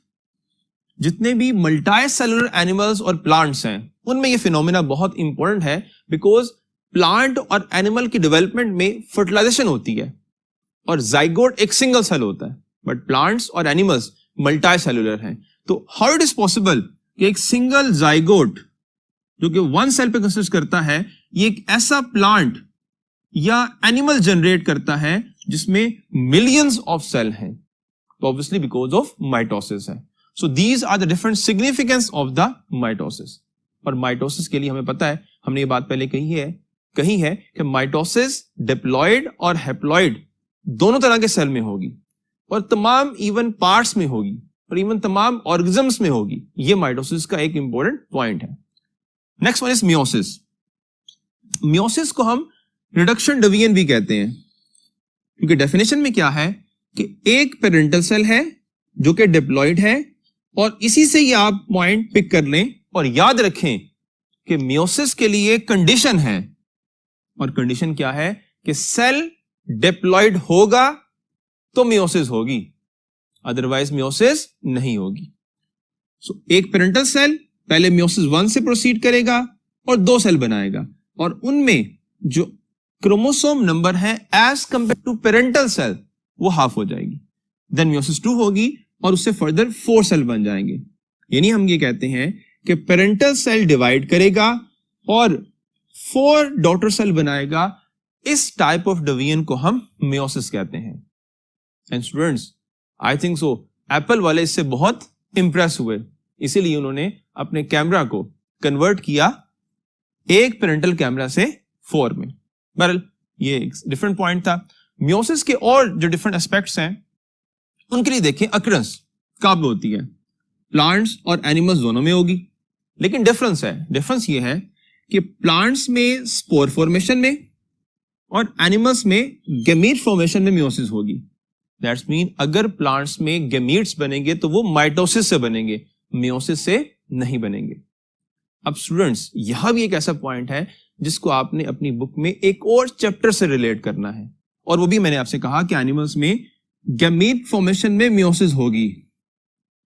जितने भी मल्टी सेलुलर एनिमल्स और प्लांट्स हैं उनमें ये फिनोमेना बहुत इंपॉर्टेंट है, बिकॉज प्लांट और एनिमल की डेवलपमेंट में फर्टिलाइजेशन होती है और जाइगोट एक सिंगल सेल होता है, बट प्लांट्स और एनिमल्स मल्टी सेलुलर हैं। तो हाउ इट इज पॉसिबल कि एक सिंगल जाइगोट जो कि वन सेल पे कंसिस्ट करता है, ये एक ऐसा प्लांट या एनिमल जनरेट करता है जिसमें मिलियंस ऑफ सेल हैं? तो ऑब्वियसली बिकॉज ऑफ माइटोसिस है। So these are the different significance of the mitosis. और माइटोसिस के लिए हमें पता है, हमने ये बात पहले कही है कि माइटोसिस डिप्लॉयड और हैप्लॉयड दोनों तरह के सेल में होगी, और तमाम इवन पार्ट्स में होगी, और इवन तमाम ऑर्गेनिजम्स में होगी। ये माइटोसिस का एक इंपॉर्टेंट पॉइंट है। Next one is meiosis. Meiosis को हम रिडक्शन डिवीजन भी कहते हैं, क्योंकि डेफिनेशन में क्या है कि एक पेरेंटल सेल है जो कि डिप्लॉयड है, और इसी से ही आप पॉइंट पिक कर लें और याद रखें कि मियोसिस के लिए कंडीशन है, और कंडीशन क्या है कि सेल डिप्लॉयड होगा तो मियोसिस होगी, अदरवाइज मियोसिस नहीं होगी। सो एक पेरेंटल सेल पहले मियोसिस 1 से प्रोसीड करेगा और 2 सेल बनाएगा, और उनमें जो क्रोमोसोम नंबर है as compare to parental cell वो हाफ हो जाएगी। देन मियोसिस 2 होगी और उससे फर्दर 4 सेल बन जाएंगे। यानी हम ये कहते हैं कि पेरेंटल सेल डिवाइड करेगा और 4 डॉटर सेल बनाएगा। इस टाइप ऑफ डिवीजन को हम मियोसिस कहते हैं। And students, I think so Apple वाले इससे बहुत इंप्रेस हुए, इसीलिए उन्होंने अपने कैमरा को कन्वर्ट किया एक पेरेंटल कैमरा से 4 में। बहरहाल ये एक डिफरेंट पॉइंट था। मियोसिस के और जो डिफरेंट एस्पेक्ट्स हैं उनके लिए देखें, अकरेंस कहाँ पे होती है? प्लांट्स और एनिमल्स दोनों में होगी, लेकिन डिफरेंस ये है कि प्लांट्स में स्पोर फॉर्मेशन में और एनिमल्स में गैमीट फॉर्मेशन में मियोसिस होगी। दैट्स मीन अगर प्लांट्स में गैमीट्स बनेंगे तो वो माइटोसिस से बनेंगे, मियोसिस से नहीं बनेंगे। अब स्टूडेंट्स, यहां भी एक ऐसा पॉइंट है जिसको आपने अपनी बुक में एक और चैप्टर से रिलेट करना है, और वो भी मैंने आपसे कहा कि एनिमल्स में गैमीट फॉर्मेशन में मियोसिस होगी।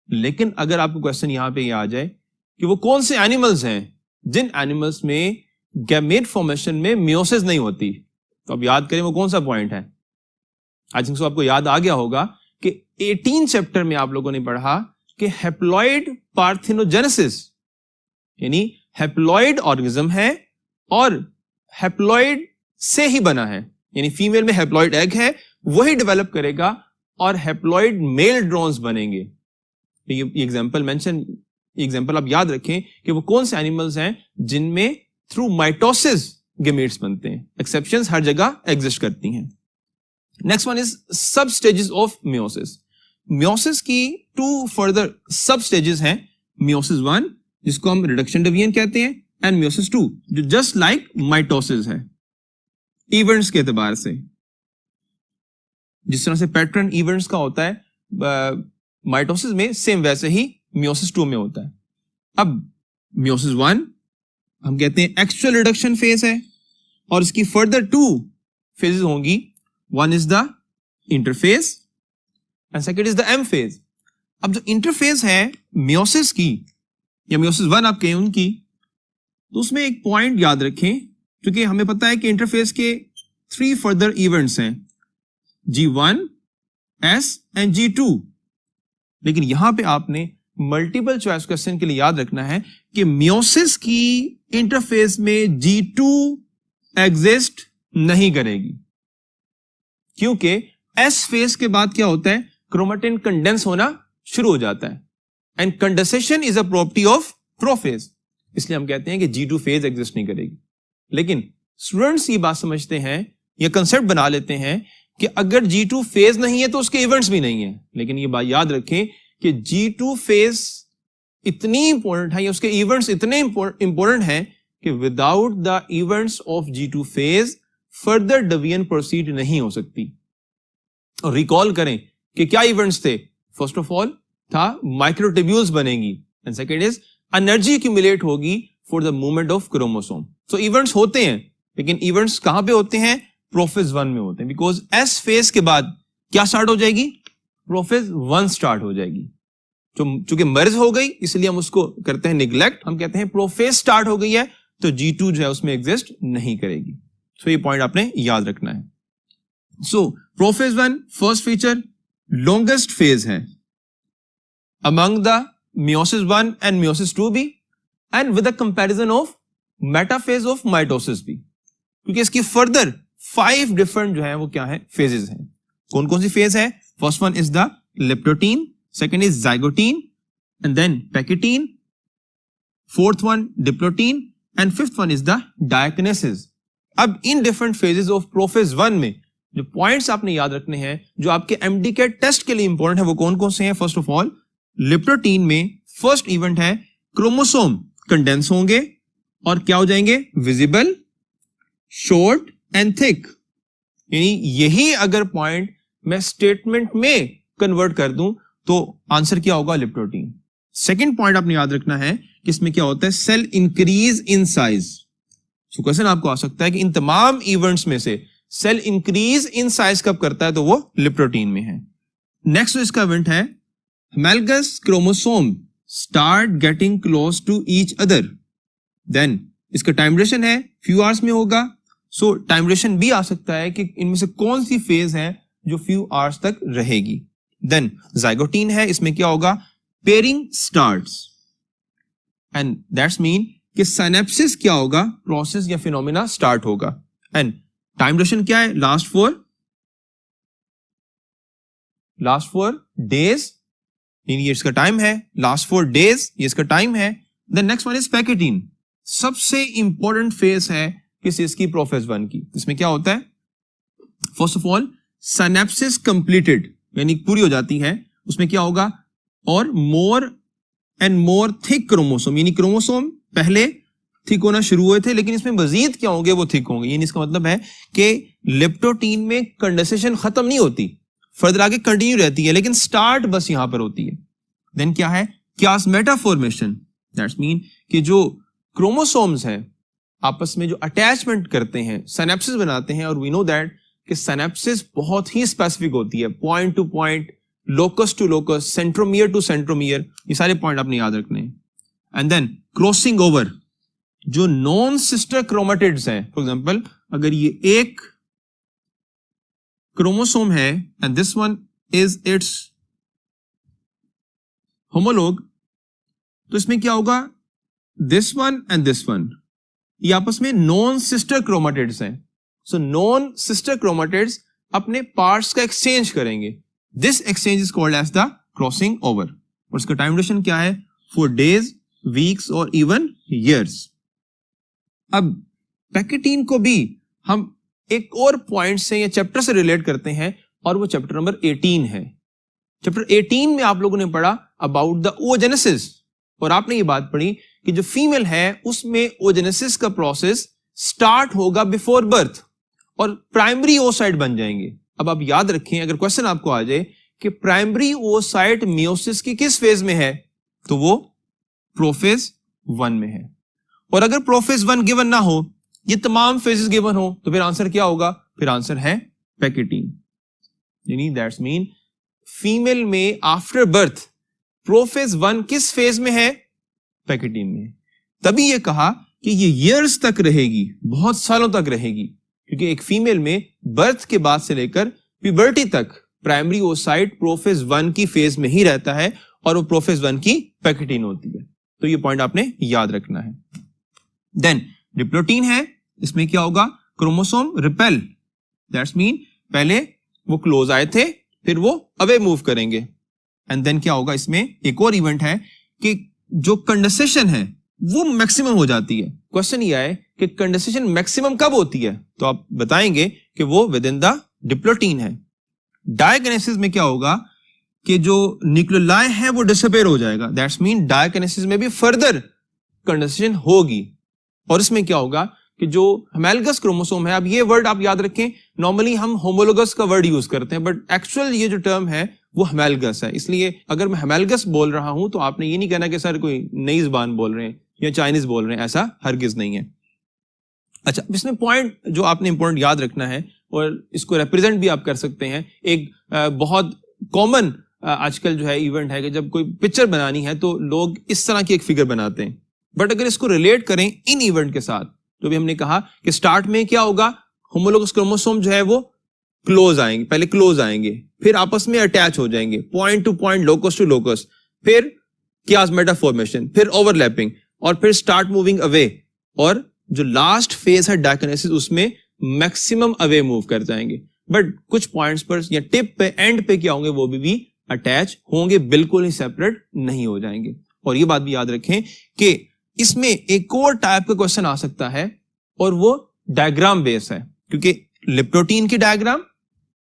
लेकिन अगर आपको क्वेश्चन यहां पे आ जाए कि वो कौन से एनिमल्स हैं जिन एनिमल्स में गैमीट फॉर्मेशन में मियोसिस नहीं होती, तो अब याद करें वो कौन सा पॉइंट है। आई थिंक सो आपको याद आ गया होगा कि 18 चैप्टर में आप लोगों ने पढ़ा कि हैप्लॉइड पार्थिनोजेनेसिस, यानी हैप्लॉइड ऑर्गेनिज्म है और हैप्लॉइड से ही बना है, यानी फीमेल में हैप्लॉइड एग है, वही डेवलप करेगा और हैप्लॉइड मेल ड्रोन्स बनेंगे। ये एग्जांपल आप याद रखें कि वो कौन से एनिमल्स हैं जिनमें थ्रू माइटोसिस गैमीट्स बनते हैं। एक्सेप्शंस हर जगह एग्जिस्ट करती हैं। नेक्स्ट वन इज सब स्टेजेस ऑफ मियोसिस। मियोसिस की 2 फर्दर सब स्टेजेस हैं, मियोसिस 1 जिसको हम रिडक्शन डिवीजन कहते हैं, एंड मियोसिस 2 जो जस्ट लाइक माइटोसिस है इवेंट्स के एतबार से। जिस तरह से पैटर्न इवेंट्स का होता है माइटोसिस में, सेम वैसे ही मियोसिस 2 में होता है। अब मियोसिस 1 हम कहते हैं एक्चुअल रिडक्शन फेज है, और इसकी फर्दर 2 फेजेस होंगी। One is the interphase and second is the M phase. अब जो इंटरफेज है मियोसिस की या मियोसिस 1 आप कहें उनकी, तो उसमें एक पॉइंट याद रखें, क्योंकि हमें पता है कि इंटरफेस के 3 फर्दर इवेंट्स हैं, G1, S एंड G2। लेकिन यहां पे आपने मल्टीपल चॉइस क्वेश्चन के लिए याद रखना है कि मियोसिस की इंटरफेस में G2 एग्जिस्ट नहीं करेगी, क्योंकि एस फेज के बाद क्या होता है, क्रोमेटिन कंडेंस होना शुरू हो जाता है and condensation is a property of prophase, इसलिए हम कहते हैं कि G2 फेज एग्जिस्ट नहीं करेगी। लेकिन स्टूडेंट्स ये बात समझते हैं, ये कंसेप्ट बना लेते हैं कि अगर G2 फेज नहीं है तो उसके इवेंट्स भी नहीं है, लेकिन ये बात याद रखें कि G2 फेज इतनी इंपॉर्टेंट है या उसके इवेंट्स इतने इंपॉर्टेंट हैं कि without the events of G2 phase further division proceed नहीं हो सकती। और रिकॉल करें कि क्या इवेंट्स थे, फर्स्ट ऑफ ऑल था माइक्रोट्यूब्यूल्स बनेंगी and second is energy accumulate होगी for the movement of chromosome. So events होते हैं, लेकिन इवेंट्स कहां पे होते हैं, प्रोफेज 1 में होते हैं, बिकॉज एस फेज के बाद क्या स्टार्ट हो जाएगी, प्रोफेज 1 स्टार्ट हो जाएगी। चूंकि मर्ज हो गई इसलिए हम उसको करते हैं निग्लेक्ट, हम कहते हैं प्रोफेज स्टार्ट हो गई है तो G2 जो है उसमें एग्जिस्ट नहीं करेगी। सो ये पॉइंट आपने याद रखना है। So prophase 1 first feature longest phase है among the meiosis 1 and meiosis 2 भी, and with a comparison of metaphase of mitosis भी, क्योंकि इसकी फर्दर 5 डिफरेंट जो है वो क्या है, फेजेस हैं। कौन कौन सी फेज है, first one is the leptotene, second is zygotene and then pachytene, fourth one diplotene and fifth one is the diakinesis. अब इन डिफरेंट फेजेस ऑफ प्रोफेज 1 में जो पॉइंट्स आपने याद रखने हैं जो आपके एमडीके टेस्ट के लिए इंपॉर्टेंट है वो कौन कौन से हैं। फर्स्ट ऑफ ऑल लेप्टोटीन में फर्स्ट इवेंट है क्रोमोसोम कंडेंस होंगे और क्या हो जाएंगे, विजिबल, शॉर्ट एंड थिक। यानी यही अगर पॉइंट मैं स्टेटमेंट में कन्वर्ट कर दूं तो आंसर क्या होगा, लेप्टोटीन। सेकंड पॉइंट आपने याद रखना है कि इसमें क्या होता है, cell increase in size. So question आपको आ सकता है कि इन तमाम इवेंट्स में से सेल इंक्रीज इन साइज कब करता है, तो वो लेप्टोटीन में है। नेक्स्ट इसका इवेंट है homologous chromosome start getting close to each other, then इसका टाइम ड्यूरेशन है फ्यू आवर्स में होगा। सो टाइम ड्यूरेशन भी आ सकता है कि इनमें से कौन सी फेज है जो फ्यू आवर्स तक रहेगी। देन जाइगोटीन है, इसमें क्या होगा, pairing starts and that's mean कि सिनेप्सिस क्या होगा, प्रोसेस या फिनोमेना स्टार्ट होगा। एंड टाइम ड्यूरेशन क्या है, लास्ट फॉर डेज, ये इसका टाइम है, लास्ट 4 डेज ये इसका टाइम है। Then next one is pachytene, सबसे इंपॉर्टेंट फेज है किस इसकी, प्रोफेज 1 की। इसमें क्या होता है, first of all synapses completed यानी पूरी हो जाती है, उसमें क्या होगा, और more and more thick chromosome, यानी क्रोमोसोम पहले थिक होना शुरू हुए थे लेकिन इसमें मजीद क्या होंगे, वो थिक होंगे। यानी इसका मतलब है कि लेप्टोटीन में कंडेंसेशन खत्म नहीं होती, फर्दर आगे कंटिन्यू रहती है, लेकिन स्टार्ट बस यहां पर होती है। देन क्या है, क्यासमेटा फॉर्मेशन, दैट्स मीन कि जो क्रोमोसोम्स हैं आपस में जो अटैचमेंट करते हैं, सिनेप्सिस बनाते हैं, और वी नो दैट कि सिनेप्सिस बहुत ही स्पेसिफिक होती है, point to point, locus to locus, centromere to centromere, ये सारे पॉइंट आपने याद रखने हैं। एंड देन क्रॉसिंग ओवर, जो नॉन सिस्टर क्रोमेटिड्स हैं, फॉर एग्जांपल अगर ये एक क्रोमोसोम है and this one is its homolog, तो इसमें क्या होगा, this one and this one ये आपस में नॉन सिस्टर क्रोमेटिड्स हैं। सो नॉन सिस्टर क्रोमेटिड्स अपने पार्ट्स का एक्सचेंज करेंगे, this exchange is called as the crossing over. और इसका टाइम ड्यूरेशन क्या है, 4 डेज, वीक्स और इवन ईयर्स। अब पैकेटीन को भी हम एक और पॉइंट से या चैप्टर से रिलेट करते हैं और वो चैप्टर नंबर 18 है। चैप्टर 18 में आप लोगों ने पढ़ा अबाउट द oogenesis, और आपने ये बात पढ़ी कि जो फीमेल है उसमें oogenesis का प्रोसेस स्टार्ट होगा बिफोर बर्थ और प्राइमरी oocyte बन जाएंगे। अब आप याद रखें, अगर क्वेश्चन आपको आ जाए कि प्राइमरी oocyte मियोसिस की किस फेज में है, तो वो प्रोफेज 1 में है। और अगर प्रोफेज 1 गिवन ना हो, ये तमाम फेजेस गिवन हो, तो फिर आंसर क्या होगा, फिर आंसर है पैकेटीन। यानी दैट्स मीन फीमेल में आफ्टर बर्थ प्रोफेज 1 किस फेज में है, पैकेटीन में। तभी ये कहा कि ये ईयर्स तक रहेगी, बहुत सालों तक रहेगी, क्योंकि एक फीमेल में बर्थ के बाद से लेकर प्यूबर्टी तक प्राइमरी oocyte प्रोफेज 1 की फेज में ही रहता है और वो प्रोफेज 1 की पैकेटीन होती है। तो ये पॉइंट आपने याद रखना है। देन डिप्लोटीन है, इसमें क्या होगा, क्रोमोसोम रिपेल, दैट्स मीन पहले वो क्लोज आए थे फिर वो अवे मूव करेंगे। एंड देन क्या होगा, इसमें एक और इवेंट है कि जो कंडेंसेशन है वो मैक्सिमम हो जाती है। क्वेश्चन ये है कि कंडेंसेशन मैक्सिमम कब होती है, तो आप बताएंगे कि वो विद इन द डिप्लोटीन है। डायकिनेसिस में क्या होगा कि जो न्यूक्लियोलाई है वो डिसअपीयर हो जाएगा, दैट्स मीन डायकिनेसिस में भी फर्दर कंडेंसेशन होगी। और इसमें क्या होगा कि जो हेमैलगस क्रोमोसोम है, अब ये वर्ड आप याद रखें, नॉर्मली हम होमोलोगस का वर्ड यूज करते हैं, बट एक्चुअल ये जो टर्म है वो हेमैलगस है। इसलिए अगर मैं हेमैलगस बोल रहा हूं तो आपने ये नहीं कहना कि सर कोई नई जुबान बोल रहे हैं या चाइनीज बोल रहे हैं, ऐसा हरगिज नहीं है। अच्छा, इसमें पॉइंट जो आपने इंपॉर्टेंट याद रखना है और इसको रिप्रेजेंट भी आप कर सकते हैं, एक बहुत कॉमन आजकल जो है इवेंट है कि जब कोई पिक्चर बनानी है तो लोग इस तरह की एक फिगर बनाते हैं। बट अगर इसको रिलेट करें इन इवेंट के साथ, तो भी हमने कहा कि स्टार्ट में क्या होगा, होमोलोगस क्रोमोसोम जो है वो क्लोज आएंगे, पहले क्लोज आएंगे, फिर आपस में अटैच हो जाएंगे, point to point, locus to locus, फिर कियास्मेटा फॉर्मेशन, फिर ओवरलैपिंग, और फिर स्टार्ट मूविंग अवे, और जो लास्ट फेज है डायकिनेसिस उसमें मैक्सिमम अवे मूव कर जाएंगे। बट कुछ पॉइंट्स पर या टिप पे, एंड पे क्या होंगे, वो भी अटैच होंगे, बिल्कुल ही सेपरेट नहीं हो जाएंगे। और ये बात भी याद रखें कि इसमें एक और टाइप का क्वेश्चन आ सकता है और वो डायग्राम बेस है, क्योंकि लिप्टोटीन की डायग्राम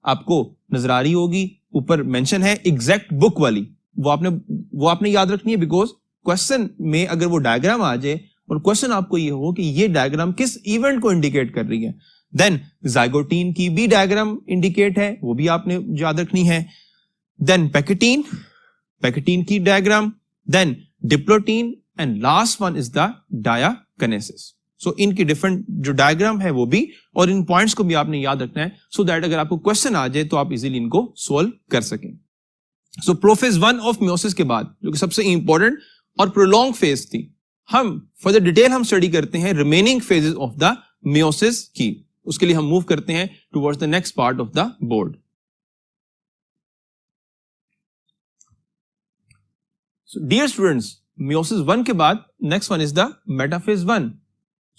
आपको नजर आ रही होगी, ऊपर मेंशन है एग्जैक्ट बुक वाली, वो आपने याद रखनी है, बिकॉज क्वेश्चन में अगर वो डायग्राम आ जाए और क्वेश्चन आपको ये हो कि ये डायग्राम किस इवेंट को इंडिकेट कर रही है। देन जाइगोटीन की भी डायग्राम इंडिकेट है, वो भी आपने याद रखनी है। देन पैकेटीन की diagram, then diplotene, and last one is the diakinesis. So इनकी डिफरेंट जो डायग्राम है वो भी, और इन पॉइंट्स को भी आपने याद रखना है, सो दैट अगर आपको क्वेश्चन आ जाए तो आप इजीली इनको सोल्व कर सकें। सो प्रोफेज 1 ऑफ मियोसिस के बाद, जो कि सबसे इंपॉर्टेंट और प्रोलॉन्ग फेज थी, हम फर्दर डिटेल हम स्टडी करते हैं remaining phases of the meiosis की। उसके लिए हम मूव करते हैं towards the next part of the board. So dear students, meiosis 1 के बाद next one is the metaphase 1।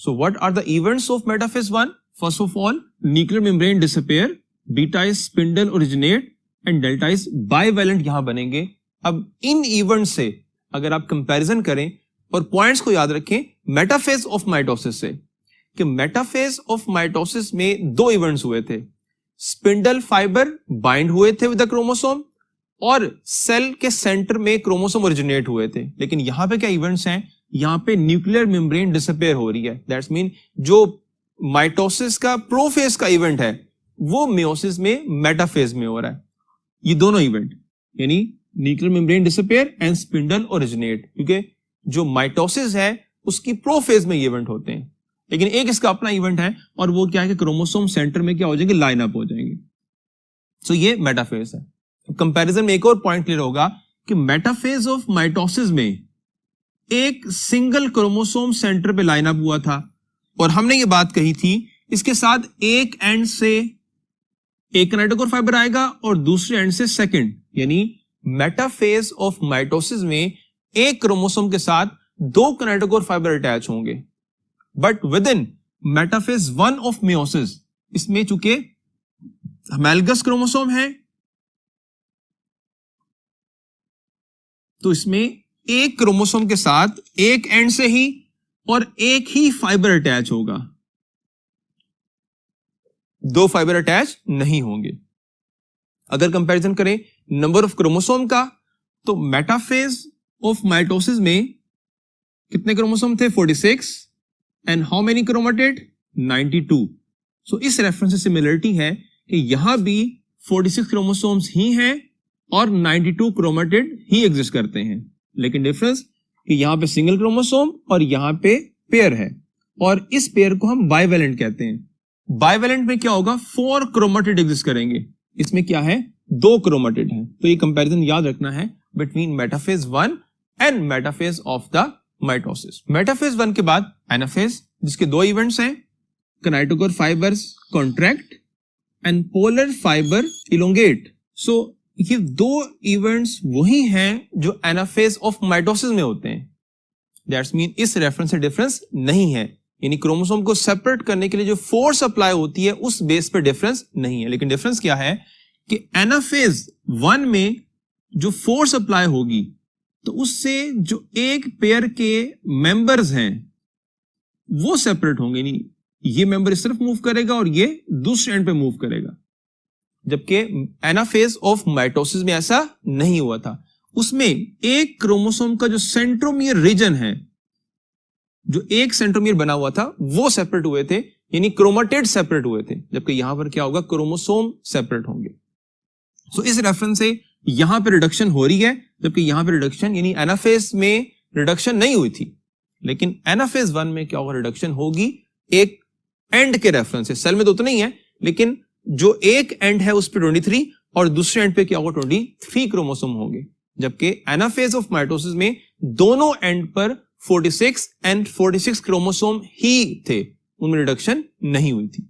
So what are the events of metaphase 1? First of all, nuclear membrane disappear, beta is spindle originate and delta is bivalent यहां बनेंगे। अब इन event से अगर आप comparison करें और पॉइंट्स को याद रखें मेटाफेज ऑफ माइटोसिस से, कि मेटाफेज ऑफ माइटोसिस में दो इवेंट्स हुए थे, स्पिंडल फाइबर बाइंड हुए थे विद द क्रोमोसोम और सेल के सेंटर में क्रोमोसोम ओरिजिनेट हुए थे। लेकिन यहां पे क्या इवेंट्स हैं, यहां पे न्यूक्लियर मेम्ब्रेन डिसअपीयर हो रही है, दैट्स मीन जो माइटोसिस का प्रोफेज का इवेंट है वो मियोसिस में मेटाफेज में हो रहा है। ये दोनों इवेंट यानी nuclear membrane disappear and spindle originate, क्योंकि जो माइटोसिस है उसकी प्रोफेज में इवेंट होते हैं, लेकिन एक इसका अपना इवेंट है और वो क्या है कि क्रोमोसोम सेंटर में क्या हो जाएंगे, लाइन अप हो जाएंगे। सो ये मेटाफेज है। कंपैरिजन में एक और पॉइंट क्लियर होगा कि मेटाफेज ऑफ माइटोसिस में एक सिंगल क्रोमोसोम सेंटर पे लाइन अप हुआ था और हमने ये बात कही थी, इसके साथ एक एंड से एक किनेटोकोर फाइबर आएगा और दूसरे एंड से सेकंड, यानी मेटाफेज ऑफ माइटोसिस में एक क्रोमोसोम के साथ दो किनेटोकोर फाइबर अटैच होंगे। But with in metaphase 1 of meiosis, इसमें चूंकि हेमैलगस क्रोमोसोम है तो इसमें एक क्रोमोसोम के साथ एक एंड से ही और एक ही फाइबर अटैच होगा, दो फाइबर अटैच नहीं होंगे। अगर कंपैरिजन करें नंबर ऑफ क्रोमोसोम का, तो मेटाफेज ऑफ माइटोसिस में कितने क्रोमोसोम थे, 46, एंड हाउ मेनी क्रोमेटिड, 92। सो इस रेफरेंस से सिमिलरिटी है कि यहां भी 46 क्रोमोसोम्स ही हैं और 92 क्रोमेटिड ही एग्जिस्ट करते हैं, लेकिन डिफरेंस कि यहां पे सिंगल क्रोमोसोम और यहां पे पेयर है, और इस पेयर को हम बाइवेलेंट कहते हैं। बाइवेलेंट में क्या होगा, 4 क्रोमेटिड एग्जिस्ट करेंगे, इसमें क्या है, 2 क्रोमेटिड है। तो ये कंपैरिजन याद रखना है between metaphase 1 and metaphase of the mitosis. Metaphase 1 के बाद एनाफेज, जिसके दो इवेंट्स हैं, kinetochore fibres contract and polar fibre elongate. So ये दो इवेंट्स वही हैं जो एनाफेज ऑफ माइटोसिस में होते हैं। दैट्स मीन इस रेफरेंस से डिफरेंस नहीं है, यानी क्रोमोसोम को सेपरेट करने के लिए जो फोर्स अप्लाई होती है उस बेस पे डिफरेंस नहीं है। लेकिन डिफरेंस क्या है कि एनाफेज 1 में जो फोर्स अप्लाई होगी तो उससे जो एक पेयर के मेंबर्स हैं वो सेपरेट होंगे, नहीं ये मेंबर इस तरफ मूव करेगा और ये दूसरे एंड पे मूव करेगा, जबकि एनाफेज ऑफ माइटोसिस में ऐसा नहीं हुआ था। उसमें एक क्रोमोसोम का जो सेंट्रोमियर रीजन है, जो एक सेंट्रोमियर बना हुआ था वो सेपरेट हुए थे, यानी क्रोमेटिड सेपरेट हुए थे, जबकि यहां पर क्या होगा, क्रोमोसोम सेपरेट होंगे। सो इस रेफरेंस से यहां पर रिडक्शन हो रही है, जबकि यहां पर रिडक्शन यानी एनाफेज में रिडक्शन नहीं हुई थी, लेकिन एनाफेज 1 में क्या होगा, रिडक्शन होगी एक एंड के रेफरेंस से। सेल में तो उतना ही है, लेकिन जो एक एंड है उस पर 23 और दूसरे एंड पे क्या होगा, 23 क्रोमोसोम होंगे, जबकि एनाफेज ऑफ माइटोसिस में दोनों एंड पर 46 एंड 46 क्रोमोसोम ही थे, उनमें रिडक्शन नहीं हुई थी।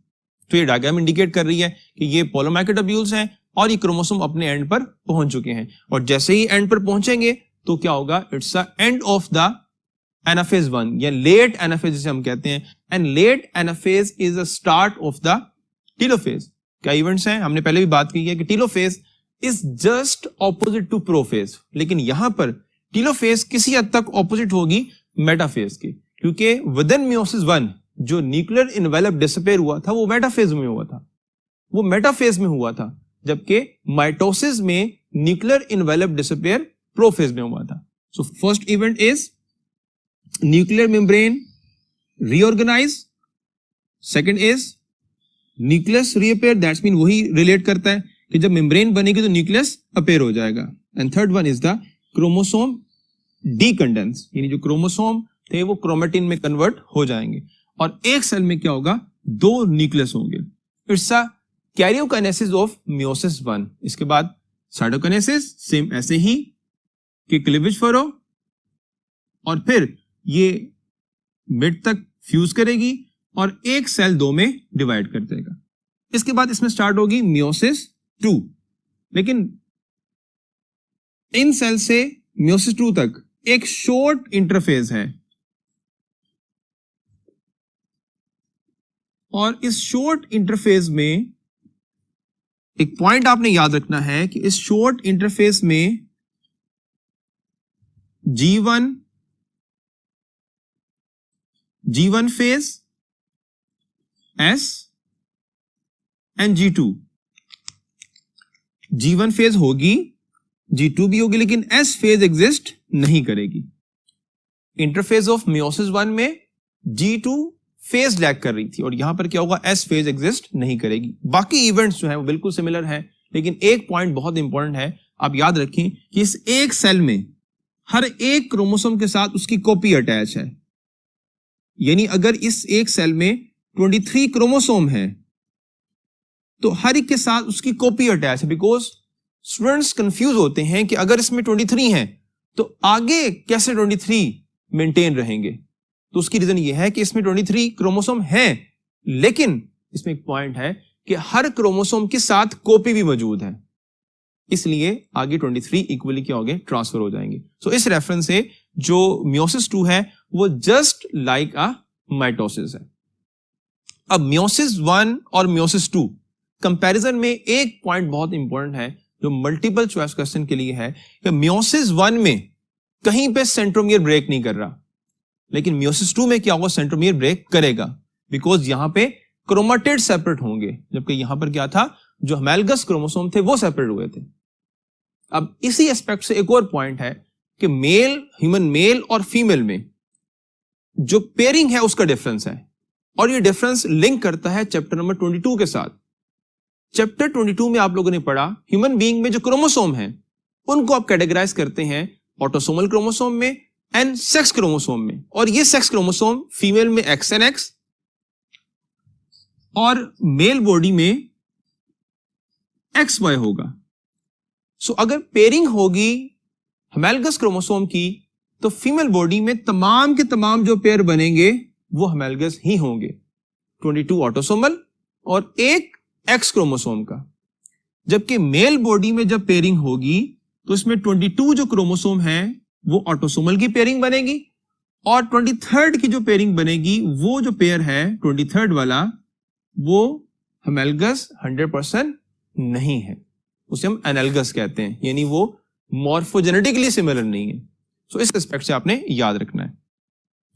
तो ये डायग्राम इंडिकेट कर रही है कि ये पोलोमाइक्रोट्यूब्यूल्स हैं और ये क्रोमोसोम अपने एंड पर पहुंच चुके हैं, और जैसे ही एंड पर पहुंचेंगे तो क्या होगा, it's the end of the anaphase 1 या लेट एनाफेज जिसे हम कहते हैं। And late anaphase is the start of the telophase. क्या इवेंट्स हैं, हमने पहले भी बात की है कि telophase is just opposite to prophase, लेकिन यहां पर टीलोफेज किसी हद तक ऑपोजिट होगी मेटाफेज के, क्योंकि विदिन मियोसिस 1 जो न्यूक्लियर इनवेलप डिसअपीयर हुआ था वो मेटाफेज में हुआ था, वो मेटाफेज में हुआ था, जबकि माइटोसिस में न्यूक्लियर इनवेलप डिसअपीयर प्रोफेज में हुआ था। So first event is nuclear membrane reorganise, second is nucleus reappear, that's mean वही रिलेट करता है कि जब मेम्ब्रेन बनेगी तो न्यूक्लियस अपेयर हो जाएगा। And third one is the chromosome decondense, यानी जो क्रोमोसोम थे वो क्रोमेटिन में कन्वर्ट हो जाएंगे, और एक सेल में क्या होगा, 2 न्यूक्लियस होंगे। It's a karyokinesis of meiosis 1। इसके बाद साइटोकाइनेसिस सेम ऐसे ही कि क्लीवेज फरो, और फिर ये मिड तक फ्यूज करेगी और एक सेल 2 में डिवाइड कर देगा। इसके बाद इसमें स्टार्ट होगी मियोसिस 2, लेकिन इन सेल से मियोसिस 2 तक एक शॉर्ट इंटरफेज है, और इस शॉर्ट इंटरफेज में एक पॉइंट आपने याद रखना है कि इस शॉर्ट इंटरफेस में G1 phase, S and G2। G1 phase होगी, G2 भी होगी, लेकिन S फेज एग्जिस्ट नहीं करेगी। इंटरफेज ऑफ मियोसिस 1 में G2 फेज लैग कर रही थी, और यहां पर क्या होगा, S फेज एग्जिस्ट नहीं करेगी। बाकी इवेंट्स जो है वो बिल्कुल सिमिलर हैं, लेकिन एक पॉइंट बहुत इंपॉर्टेंट है, आप याद रखें कि इस एक सेल में हर एक क्रोमोसोम के साथ उसकी कॉपी अटैच है, यानी अगर इस एक सेल में 23 क्रोमोसोम है तो हर एक के साथ उसकी कॉपी अटैच है। बिकॉज स्टूडेंट्स कंफ्यूज होते हैं कि अगर इसमें 23 हैं तो आगे कैसे 23 मेंटेन रहेंगे, तो उसकी रीजन ये है कि इसमें 23 क्रोमोसोम हैं, लेकिन इसमें एक पॉइंट है कि हर क्रोमोसोम के साथ कॉपी भी मौजूद है, इसलिए आगे 23 इक्वली क्या हो गए, ट्रांसफर हो जाएंगे। सो इस रेफरेंस से जो मियोसिस 2 है वो जस्ट लाइक अ माइटोसिस है। अब मियोसिस 1 और मियोसिस 2 कंपैरिजन में एक पॉइंट बहुत इंपॉर्टेंट है जो मल्टीपल चॉइस क्वेश्चन के लिए है कि मियोसिस 1 में कहीं पे सेंट्रोमियर ब्रेक नहीं कर रहा, लेकिन मियोसिस 2 में क्या होगा, सेंट्रोमियर ब्रेक करेगा, बिकॉज यहां पे क्रोमेटिड सेपरेट होंगे, जबकि यहां पर क्या था, जो हेमैलगस क्रोमोसोम थे वो सेपरेट हुए थे। अब इसी एस्पेक्ट से एक और पॉइंट है कि मेल, ह्यूमन मेल और फीमेल में जो पेयरिंग है उसका डिफरेंस है, और ये डिफरेंस लिंक करता है चैप्टर नंबर 22 के साथ। चैप्टर 22 में आप लोगों ने पढ़ा ह्यूमन बीइंग में जो क्रोमोसोम हैं उनको आप कैटेगराइज करते हैं ऑटोसोमल क्रोमोसोम में एंड सेक्स क्रोमोसोम में, और ये सेक्स क्रोमोसोम फीमेल में XNX और मेल बॉडी में XY होगा। सो अगर पेयरिंग होगी हेमैलगस क्रोमोसोम की तो फीमेल बॉडी में तमाम के तमाम जो पेयर बनेंगे वो हेमैलगस ही होंगे, 22 ऑटोसोमल और एक X क्रोमोसोम का। जबकि मेल बॉडी में जब पेयरिंग होगी तो इसमें 22 जो क्रोमोसोम है वो ऑटोसोमल की पेयरिंग बनेगी, और 23rd की जो पेयरिंग बनेगी वो जो पेयर है 23rd वाला वो हेमलगस 100% नहीं है, उसे हम एनालगस कहते हैं, यानी वो मॉर्फोजेनेटिकली सिमिलर नहीं है। सो इस एस्पेक्ट से आपने याद रखना है।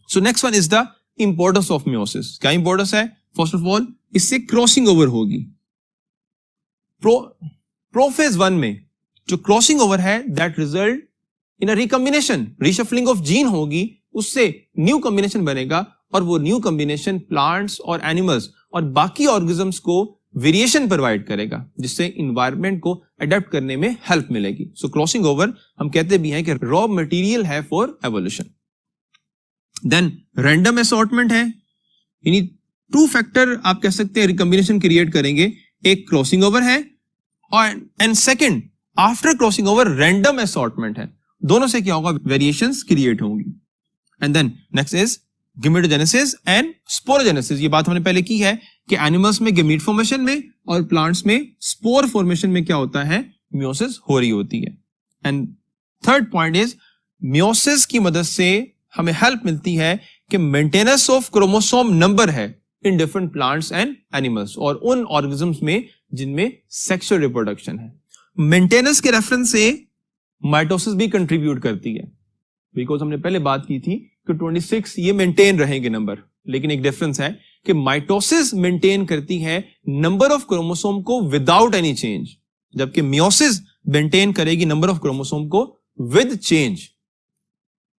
So next one is the importance of meiosis. क्या इंपॉर्टेंस है? फर्स्ट ऑफ ऑल इससे क्रॉसिंग ओवर होगी। प्रोफेज 1 में जो क्रॉसिंग ओवर है that result in a recombination, reshuffling of gene होगी, उससे न्यू कॉम्बिनेशन बनेगा, और वो न्यू कॉम्बिनेशन प्लांट्स और एनिमल्स और बाकी ऑर्गेनिजम्स को वेरिएशन प्रोवाइड करेगा, जिससे इन्वायरमेंट को अडेप्ट करने में हेल्प मिलेगी। सो क्रॉसिंग ओवर हम कहते भी हैं कि रॉ मटेरियल है for evolution. Then random assortment है, यानी 2 फैक्टर आप कह सकते हैं रिकॉम्बिनेशन क्रिएट करेंगे। एक क्रॉसिंग ओवर है और and second after crossing over random assortment है। दोनों से क्या होगा? वेरिएशंस क्रिएट होंगी। And then next is gametogenesis and sporogenesis. ये बात हमने पहले की है कि एनिमल्स में गेमीट फॉर्मेशन में और प्लांट्स में स्पोर फॉर्मेशन में क्या होता है? मियोसिस हो रही होती है। And third point is meiosis की मदद से हमें हेल्प मिलती है कि मेंटेनेंस ऑफ क्रोमोसोम नंबर है in different plants and animals, और उन ऑर्गेनिजम्स में जिनमें सेक्सुअल रिप्रोडक्शन है। मेंटेनेंस के रेफरेंस से माइटोसिस भी कंट्रीब्यूट करती है, बिकॉज हमने पहले बात की थी कि 26 ये मेंटेन रहेंगे नंबर, लेकिन एक डिफरेंस है कि माइटोसिस मेंटेन करती है नंबर ऑफ क्रोमोसोम को विदाउट एनी चेंज, जबकि मियोसिस मेंटेन करेगी नंबर ऑफ क्रोमोसोम को with change.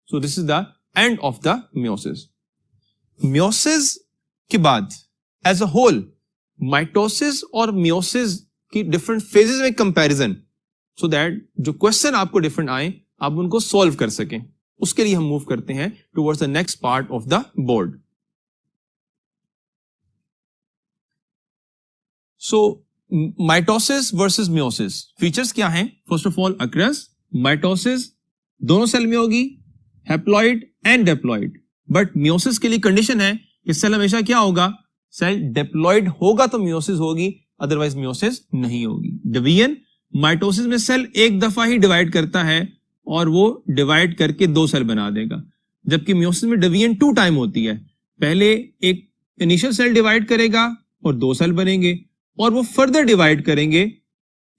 So this is the end of the meiosis. Meiosis के बाद एज अ होल माइटोसिस और मियोसिस की डिफरेंट फेजेस में कंपैरिजन, सो दैट जो क्वेश्चन आपको डिफरेंट आए आप उनको सॉल्व कर सकें, उसके लिए हम मूव करते हैं towards the next part of the board. So mitosis versus meiosis, features क्या हैं? First of all across mitosis दोनों सेल में होगी, haploid and diploid, but meiosis के लिए कंडीशन है कि सेल हमेशा क्या होगा? सेल डिप्लॉइड होगा तो मियोसिस होगी, अदरवाइज मियोसिस नहीं होगी। डिवीजन, माइटोसिस में सेल एक दफा ही डिवाइड करता है और वो डिवाइड करके 2 सेल बना देगा, जबकि मियोसिस में डिवीजन 2 टाइम होती है। पहले एक इनिशियल सेल डिवाइड करेगा और 2 सेल बनेंगे, और वो फर्दर डिवाइड करेंगे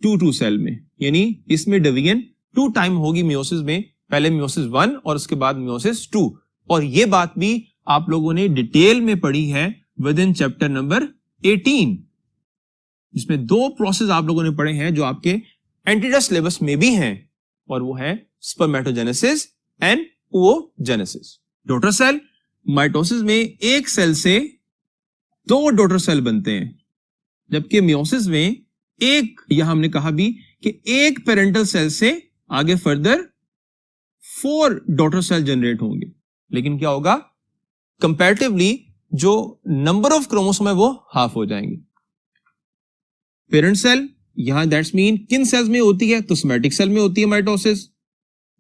2 सेल में, यानी इसमें डिवीजन 2 टाइम होगी मियोसिस में, पहले मियोसिस 1 और उसके बाद मियोसिस 2। और ये बात भी आप लोगों ने डिटेल में पढ़ी है विद इन चैप्टर नंबर 18, जिसमें 2 प्रोसेस आप लोगों ने पढ़े हैं जो आपके एंटीडा सिलेबस में भी हैं, और वो है spermatogenesis and oogenesis। Daughter cell, mitosis में एक सेल से 2 डॉटर सेल बनते हैं, जबकि मियोसिस में एक, यहां हमने कहा भी कि एक पेरेंटल सेल से आगे फर्दर 4 डॉटर सेल जनरेट होंगे। लेकिन क्या होगा? कंपैरेटिवली जो नंबर ऑफ क्रोमोसोम है वो हाफ हो जाएंगे। पेरेंट सेल, यहां दैट्स मीन किन सेल्स में होती है? तो सोमैटिक सेल में होती है माइटोसिस,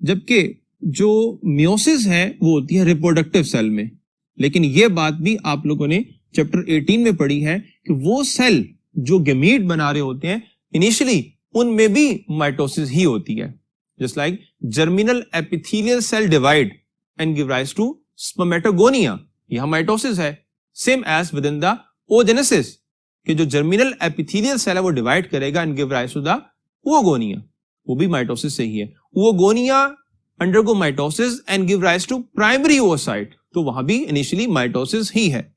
जबकि जो मियोसिस है वो होती है रिप्रोडक्टिव सेल में। लेकिन यह बात भी आप लोगों ने चैप्टर 18 में पढ़ी है कि वो सेल जो गैमीट बना रहे होते हैं इनिशियली उनमें भी माइटोसिस ही होती है। Just like germinal epithelial cell divide and give rise to spermatogonia, यह माइटोसिस है। Same as within the oogenesis कि जो जर्मिनल एपिथेलियल सेल है वो डिवाइड करेगा and give rise to the oogonia, वो भी माइटोसिस से ही है। oogonia undergo mitosis and give rise to primary oocyte, तो वहां भी इनिशियली माइटोसिस ही है।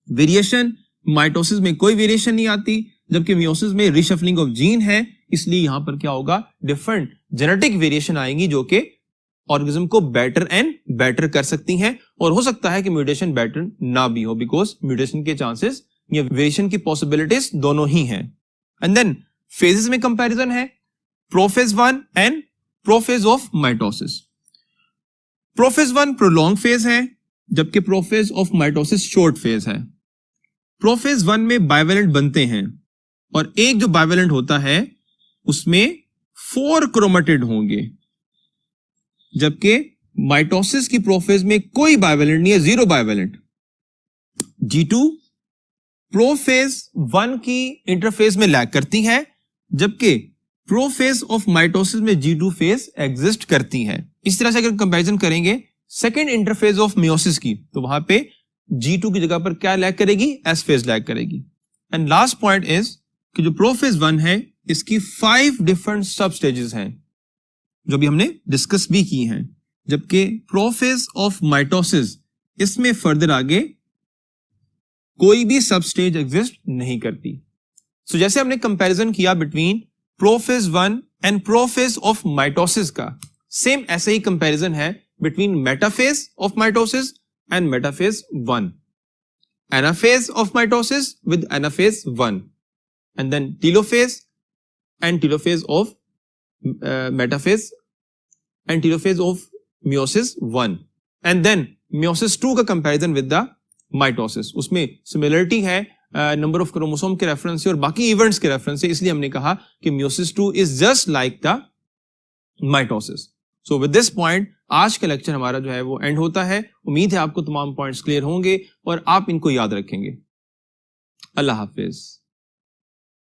वेरिएशन, माइटोसिस में कोई वेरिएशन नहीं आती, जबकि मियोसिस में रीशफलिंग ऑफ जीन है, इसलिए यहां पर क्या होगा? डिफरेंट जेनेटिक वेरिएशन आएंगी जो कि ऑर्गेनिज्म को बेटर एंड बेटर कर सकती हैं, और हो सकता है कि म्यूटेशन बेटर ना भी हो, बिकॉज म्यूटेशन के चांसेस या वेरिएशन की पॉसिबिलिटीज दोनों ही हैं। एंड देन फेजेस में कंपैरिजन है, prophase 1 and prophase of mitosis. Prophase 1 prolong phase है, जबकि prophase of mitosis short phase है। प्रोफेज 1 में बाइवेलेंट बनते हैं, और एक जो बाइवेलेंट होता है उसमें 4 क्रोमेटिड होंगे, जबकि माइटोसिस की प्रोफेज में कोई बाइवेलेंट नहीं है, 0 बाइवेलेंट। G2 प्रोफेज 1 की इंटरफेज में लैग करती है, जबकि प्रोफेज ऑफ माइटोसिस में G2 फेज एग्जिस्ट करती है। इस तरह से अगर कंपैरिजन करेंगे सेकेंड इंटरफेज ऑफ मियोसिस की, तो वहां पे G2 की जगह पर क्या लैग करेगी, S फेज लैग करेगी। एंड लास्ट पॉइंट इज कि जो प्रोफेज 1 है इसकी 5 डिफरेंट सब स्टेजेस हैं जो भी हमने डिस्कस भी की हैं, जबकि प्रोफेज ऑफ माइटोसिस इसमें फर्दर आगे कोई भी सब स्टेज एग्जिस्ट नहीं करती। सो जैसे हमने कंपैरिजन किया between prophase 1 and prophase of mitosis का, सेम ऐसे ही कंपैरिजन है between metaphase of mitosis and metaphase 1, anaphase of mitosis with anaphase 1, and then telophase and telophase of metaphase and telophase of meiosis 1, and then meiosis 2 का comparison with the mitosis. उसमें similarity है number of chromosome के reference से और बाकी events के reference से, इसलिए हमने कहा कि meiosis 2 is just like the mitosis. So with this point आज का लेक्चर हमारा जो है वो एंड होता है। उम्मीद है आपको तमाम पॉइंट्स क्लियर होंगे और आप इनको याद रखेंगे। अल्लाह हाफिज।